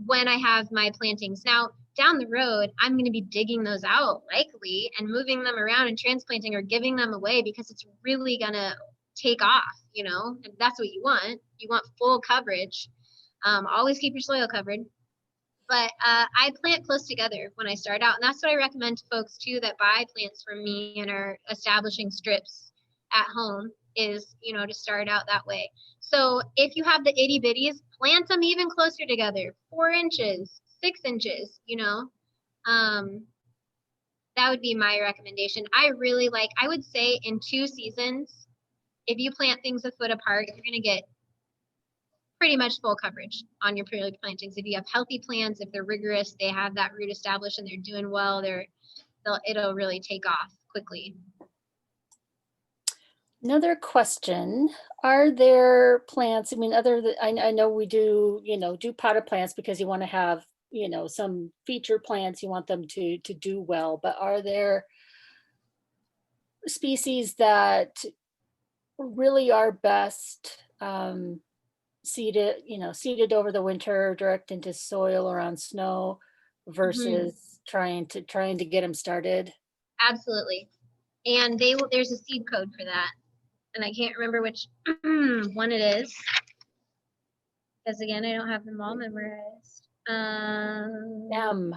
when I have my plantings. Now, down the road, I'm going to be digging those out likely and moving them around and transplanting or giving them away because it's really going to take off, you know, and that's what you want. You want full coverage. Always keep your soil covered. But I plant close together when I start out. And that's what I recommend to folks too that buy plants from me and are establishing strips at home is, you know, to start out that way. So if you have the itty bitties, plant them even closer together, 4 inches, 6 inches, you know. That would be my recommendation. I really like, I would say in 2 seasons, if you plant things a foot apart, you're going to get pretty much full coverage on your prairie plantings. If you have healthy plants, if they're rigorous, they have that root established and they're doing well, it'll really take off quickly. Another question, are there plants, I mean, I know we do, you know, do potted plants because you want to have, you know, some feature plants, you want them to do well, but are there species that really are best seeded over the winter, direct into soil or on snow versus trying to get them started? Absolutely. And there's a seed code for that. And I can't remember which one it is. Because again, I don't have them all memorized. M.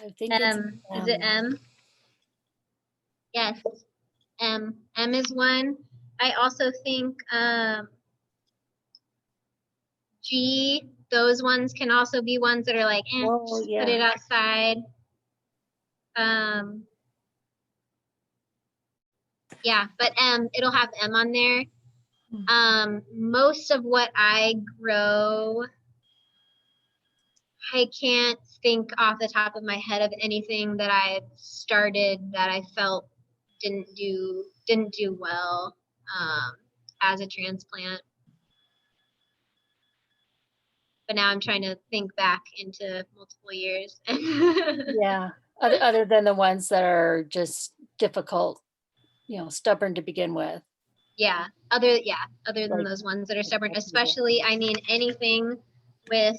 I think it's M. Is it M? Yes. M. M is one. I also think G, those ones can also be ones that are like, Oh, just put it outside. Yeah, but it'll have M on there. Most of what I grow, I can't think off the top of my head of anything that I've started that I felt didn't do well as a transplant. But now I'm trying to think back into multiple years. Yeah, other than the ones that are just difficult, stubborn to begin with. Yeah, other than Like- those ones that are stubborn, especially, I mean, anything with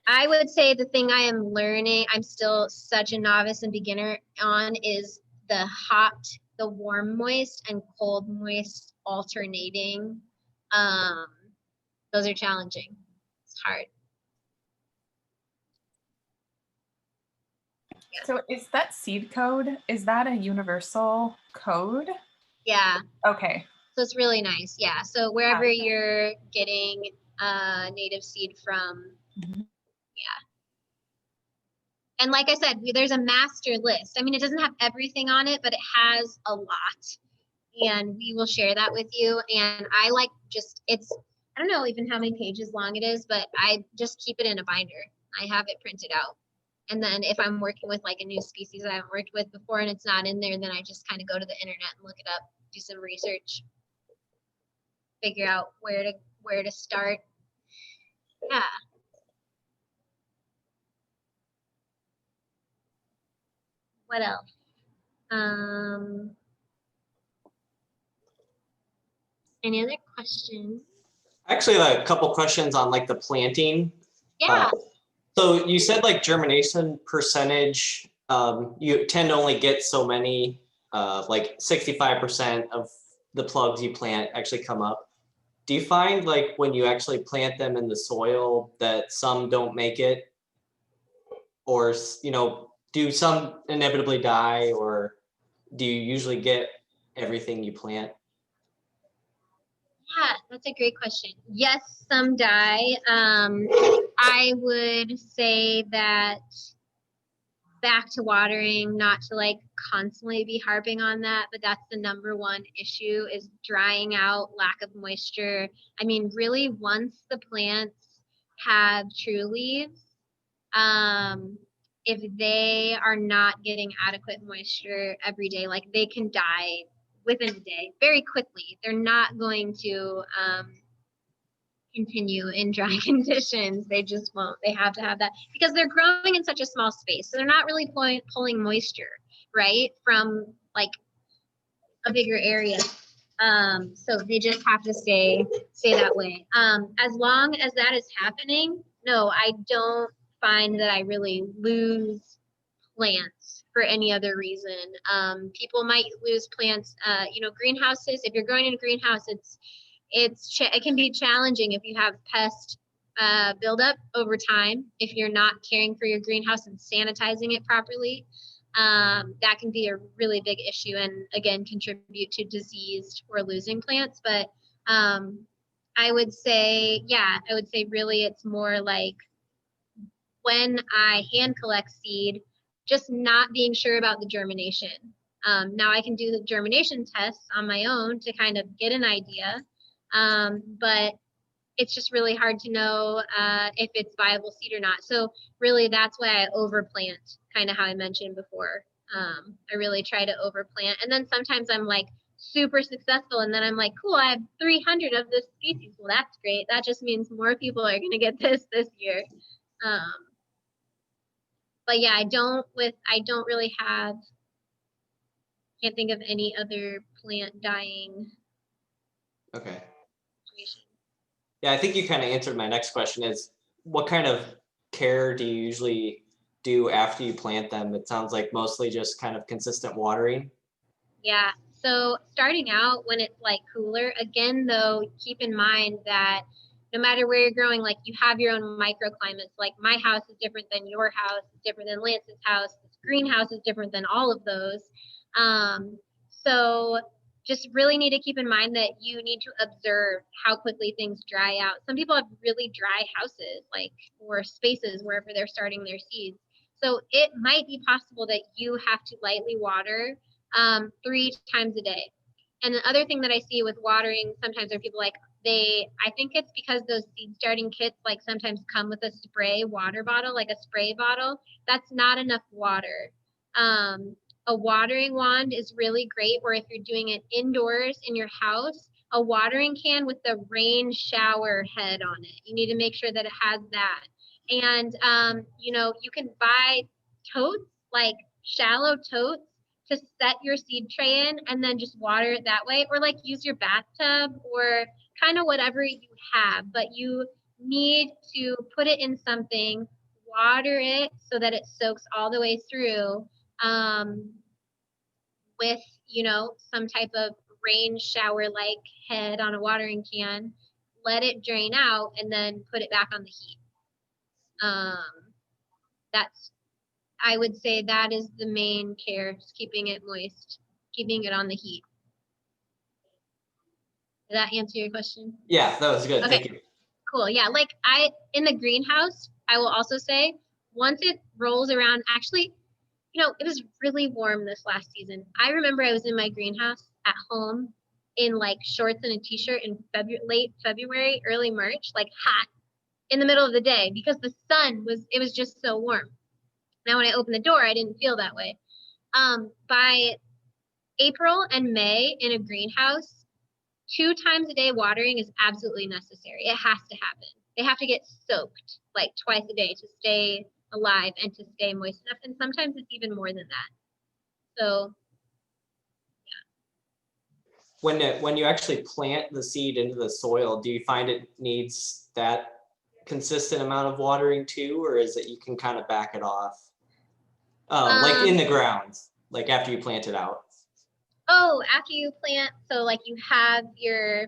I would say the thing I am learning, I'm still such a novice and beginner on, is the hot, the warm moist and cold moist alternating. Those are challenging. It's hard. So is that seed code, is that a universal code? Yeah. Okay. So it's really nice. Yeah. So wherever Okay. you're getting native seed from, Mhm. yeah. And like I said, there's a master list. I mean, it doesn't have everything on it, but it has a lot. And we will share that with you. And I like just, I don't know even how many pages long it is, but I just keep it in a binder. I have it printed out. And then if I'm working with like a new species I haven't worked with before and it's not in there, then I just kind of go to the internet and look it up, do some research, figure out where to start. Yeah. What else? Any other questions? Actually, a couple questions on like the planting. Yeah. So you said like germination percentage, you tend to only get so many, like 65% of the plugs you plant actually come up. Do you find like when you actually plant them in the soil that some don't make it? Or, do some inevitably die, or do you usually get everything you plant? Yeah, that's a great question. Yes, some die. I would say that back to watering, not to like constantly be harping on that, but that's the number one issue is drying out, lack of moisture. I mean, really, once the plants have true leaves, if they are not getting adequate moisture every day, like they can die within a day very quickly. They're not going to continue in dry conditions. They just won't. They have to have that because they're growing in such a small space. So they're not really pulling moisture, right, from like a bigger area. So they just have to stay that way. As long as that is happening, no, I don't find that I really lose plants for any other reason. People might lose plants, greenhouses. If you're growing in a greenhouse, it can be challenging if you have pest buildup over time. If you're not caring for your greenhouse and sanitizing it properly, that can be a really big issue and again contribute to diseased or losing plants. But I would say really it's more like when I hand collect seed, just not being sure about the germination. Now I can do the germination tests on my own to kind of get an idea, but it's just really hard to know if it's viable seed or not. So really that's why I overplant, kind of how I mentioned before. I really try to overplant. And then sometimes I'm like super successful and then I'm like, cool, I have 300 of this species. Well, that's great. That just means more people are going to get this year. But yeah, I don't really can't think of any other plant dying Okay. situation. Yeah, I think you kind of answered my next question is what kind of care do you usually do after you plant them? It sounds like mostly just kind of consistent watering. Yeah, so starting out when it's like cooler, again though, keep in mind that no matter where you're growing, like you have your own microclimates. Like my house is different than your house, it's different than Lance's house, this greenhouse is different than all of those. So just really need to keep in mind that you need to observe how quickly things dry out. Some people have really dry houses, like, or spaces wherever they're starting their seeds. So it might be possible that you have to lightly water 3 times a day. And the other thing that I see with watering sometimes are people like, I think it's because those seed starting kits like sometimes come with a spray water bottle, like a spray bottle. That's not enough water. A watering wand is really great, or if you're doing it indoors in your house, a watering can with the rain shower head on it. You need to make sure that it has that. And, you know, you can buy totes, like shallow totes, to set your seed tray in and then just water it that way, or like use your bathtub or kind of whatever you have, but you need to put it in something, water it so that it soaks all the way through, with, you know, some type of rain shower like head on a watering can, let it drain out and then put it back on the heat. That's, I would say that is the main care, just keeping it moist, keeping it on the heat. Did that answer your question? Yeah, that was good. Okay. Thank you. Cool. Yeah, like in the greenhouse, I will also say, once it rolls around, actually, you know, it was really warm this last season. I remember I was in my greenhouse at home in like shorts and a t-shirt in late February, early March, like hot in the middle of the day because the sun it was just so warm. Now, when I opened the door, I didn't feel that way. By April and May in a greenhouse, 2 times a day watering is absolutely necessary. It has to happen. They have to get soaked like twice a day to stay alive and to stay moist enough. And sometimes it's even more than that. So, yeah. When you actually plant the seed into the soil, do you find it needs that consistent amount of watering too, or is it you can kind of back it off? Like in the ground, like after you plant it out. Oh, after you plant, so like you have your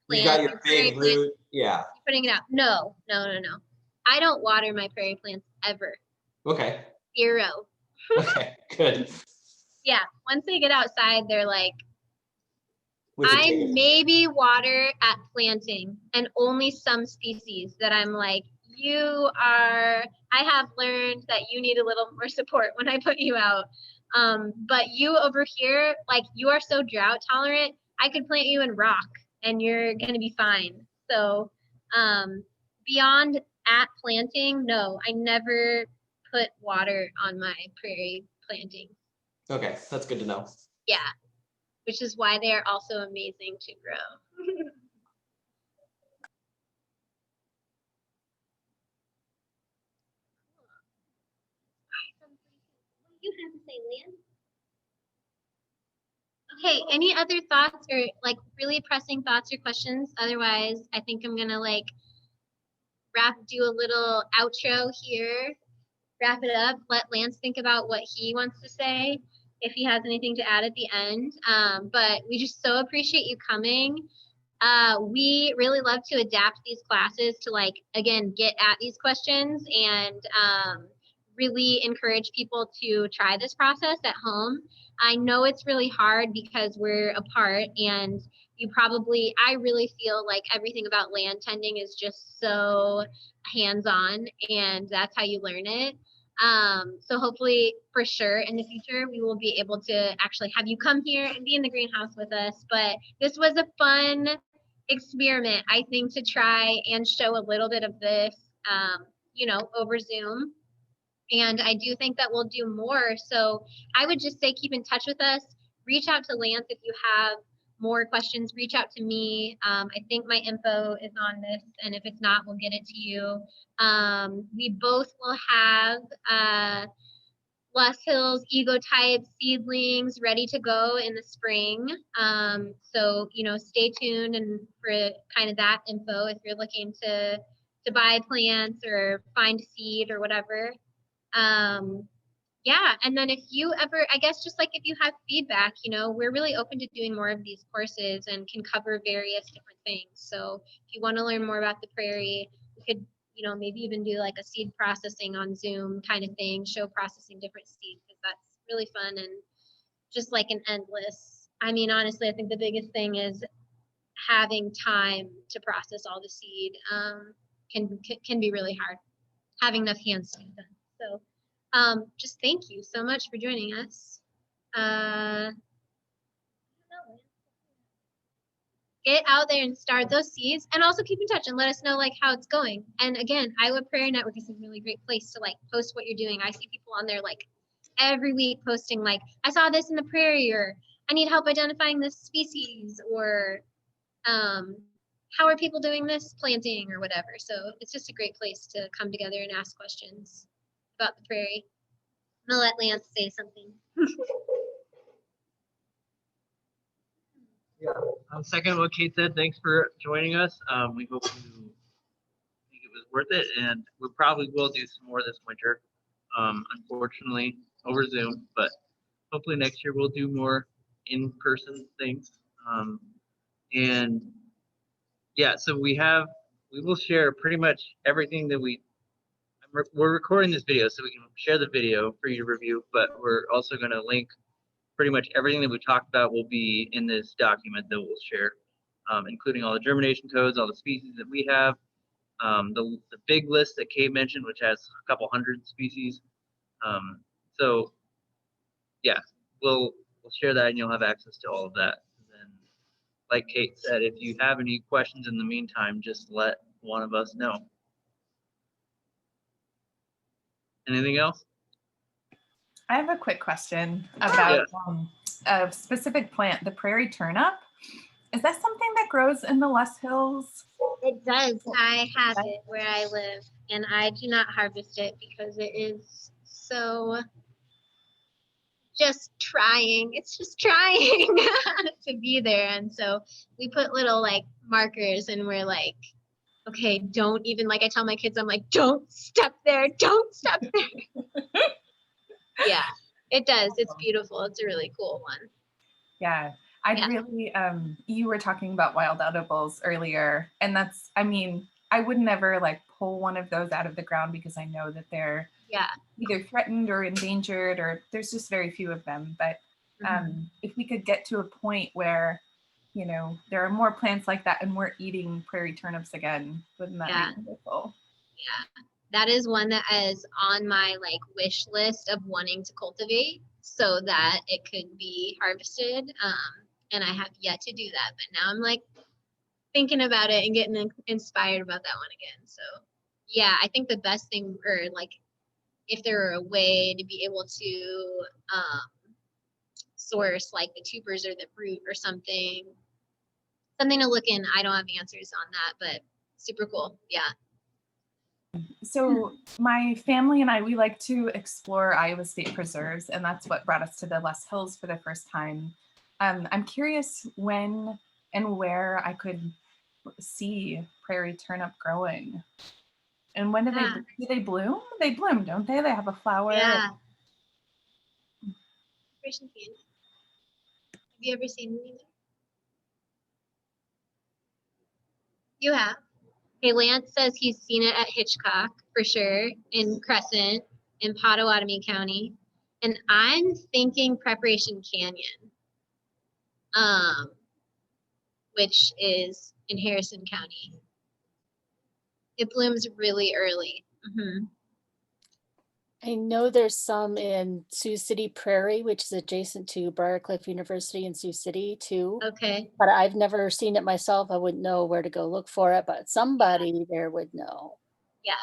plant, You got your big root, yeah. You're putting it out. No. I don't water my prairie plants ever. Okay. 0. Okay, good. Yeah, once they get outside, they're like, With a I tail. maybe water at planting, and only some species that I'm like, I have learned that you need a little more support when I put you out. But you over here, like, you are so drought tolerant, I could plant you in rock and you're gonna be fine. So beyond at planting, no, I never put water on my prairie planting. Okay, that's good to know. Yeah, which is why they are also amazing to grow. What do you have to say, Leah? Okay, any other thoughts or like really pressing thoughts or questions? Otherwise, I think I'm gonna like do a little outro here, wrap it up, let Lance think about what he wants to say, if he has anything to add at the end. But we just so appreciate you coming. We really love to adapt these classes to, like, again, get at these questions and really encourage people to try this process at home. I know it's really hard because we're apart, and I really feel like everything about land tending is just so hands-on, and that's how you learn it. So hopefully, for sure, in the future, we will be able to actually have you come here and be in the greenhouse with us. But this was a fun experiment, I think, to try and show a little bit of this, you know, over Zoom. And I do think that we'll do more. So I would just say keep in touch with us. Reach out to Lance if you have more questions. Reach out to me. I think my info is on this, and if it's not, we'll get it to you. We both will have Lost Hills Ego-type seedlings ready to go in the spring. So, you know, stay tuned and for kind of that info if you're looking to buy plants or find seed or whatever. Yeah, and then if you ever, I guess just like if you have feedback, you know, we're really open to doing more of these courses and can cover various different things. So if you want to learn more about the prairie, we could, you know, maybe even do like a seed processing on Zoom kind of thing, show processing different seeds, because that's really fun and just like an endless I mean, honestly, I think the biggest thing is having time to process all the seed can be really hard. Having enough hands to get done. So just thank you so much for joining us. Get out there and start those seeds, and also keep in touch and let us know like how it's going. And again, Iowa Prairie Network is a really great place to like post what you're doing. I see people on there like every week posting like, I saw this in the prairie, or I need help identifying this species, or how are people doing this planting or whatever. So it's just a great place to come together and ask questions about the prairie. I'm gonna let Lance say something. Yeah. Second, what Cait said, thanks for joining us. We hope you think it was worth it, and we probably will do some more this winter. Unfortunately, over Zoom, but hopefully next year we'll do more in-person things. And yeah, so we will share pretty much everything that we're recording this video so we can share the video for you to review, but we're also going to link pretty much everything that we talked about will be in this document that we'll share, including all the germination codes, all the species that we have, the big list that Cait mentioned, which has a couple hundred species. So yeah, we'll share that and you'll have access to all of that. And like Cait said, if you have any questions in the meantime, just let one of us know. Anything else? I have a quick question about a specific plant, the prairie turnip. Is that something that grows in the Les Hills? It does. I have it where I live, and I do not harvest it because it is so just trying. It's just trying to be there. And so we put little like markers, and we're like, okay, don't even, like I tell my kids, I'm like, don't step there, don't step there. Yeah, it does. It's beautiful. It's a really cool one. Yeah, I'd really, you were talking about wild edibles earlier, and that's, I mean, I would never like pull one of those out of the ground because I know that they're either threatened or endangered, or there's just very few of them. But if we could get to a point where, you know, there are more plants like that and we're eating prairie turnips again, wouldn't that be wonderful? Yeah, that is one that is on my like wish list of wanting to cultivate so that it could be harvested. And I have yet to do that, but now I'm like thinking about it and getting inspired about that one again. So yeah, I think the best thing, or like if there were a way to be able to source like the tubers or the fruit or something to look in. I don't have answers on that, but super cool. Yeah. So my family and I, we like to explore Iowa State preserves, and that's what brought us to the Les Hills for the first time. I'm curious when and where I could see prairie turnip growing. And when do they bloom? They bloom, don't they? They have a flower. Yeah. Have you ever seen any? You have. Hey, Lance says he's seen it at Hitchcock for sure, in Crescent, in Pottawatomie County, and I'm thinking Preparation Canyon, which is in Harrison County. It blooms really early. I know there's some in Sioux City Prairie, which is adjacent to Briarcliff University in Sioux City too. Okay. But I've never seen it myself. I wouldn't know where to go look for it, but somebody there would know. Yeah.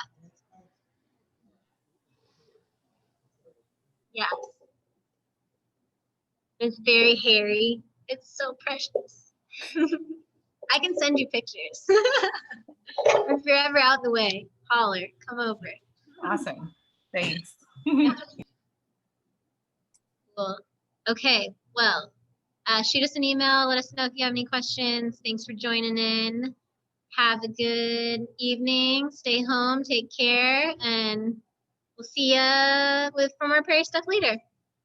Yeah. It's very hairy. It's so precious. I can send you pictures. If you're ever out in the way, holler, come over. Awesome. Thanks. Cool. Okay, well, shoot us an email. Let us know if you have any questions. Thanks for joining in. Have a good evening. Stay home. Take care. And we'll see you for more prairie stuff later.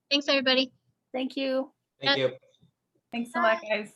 Thanks, everybody. Thank you. Thank you. Thanks a lot, guys.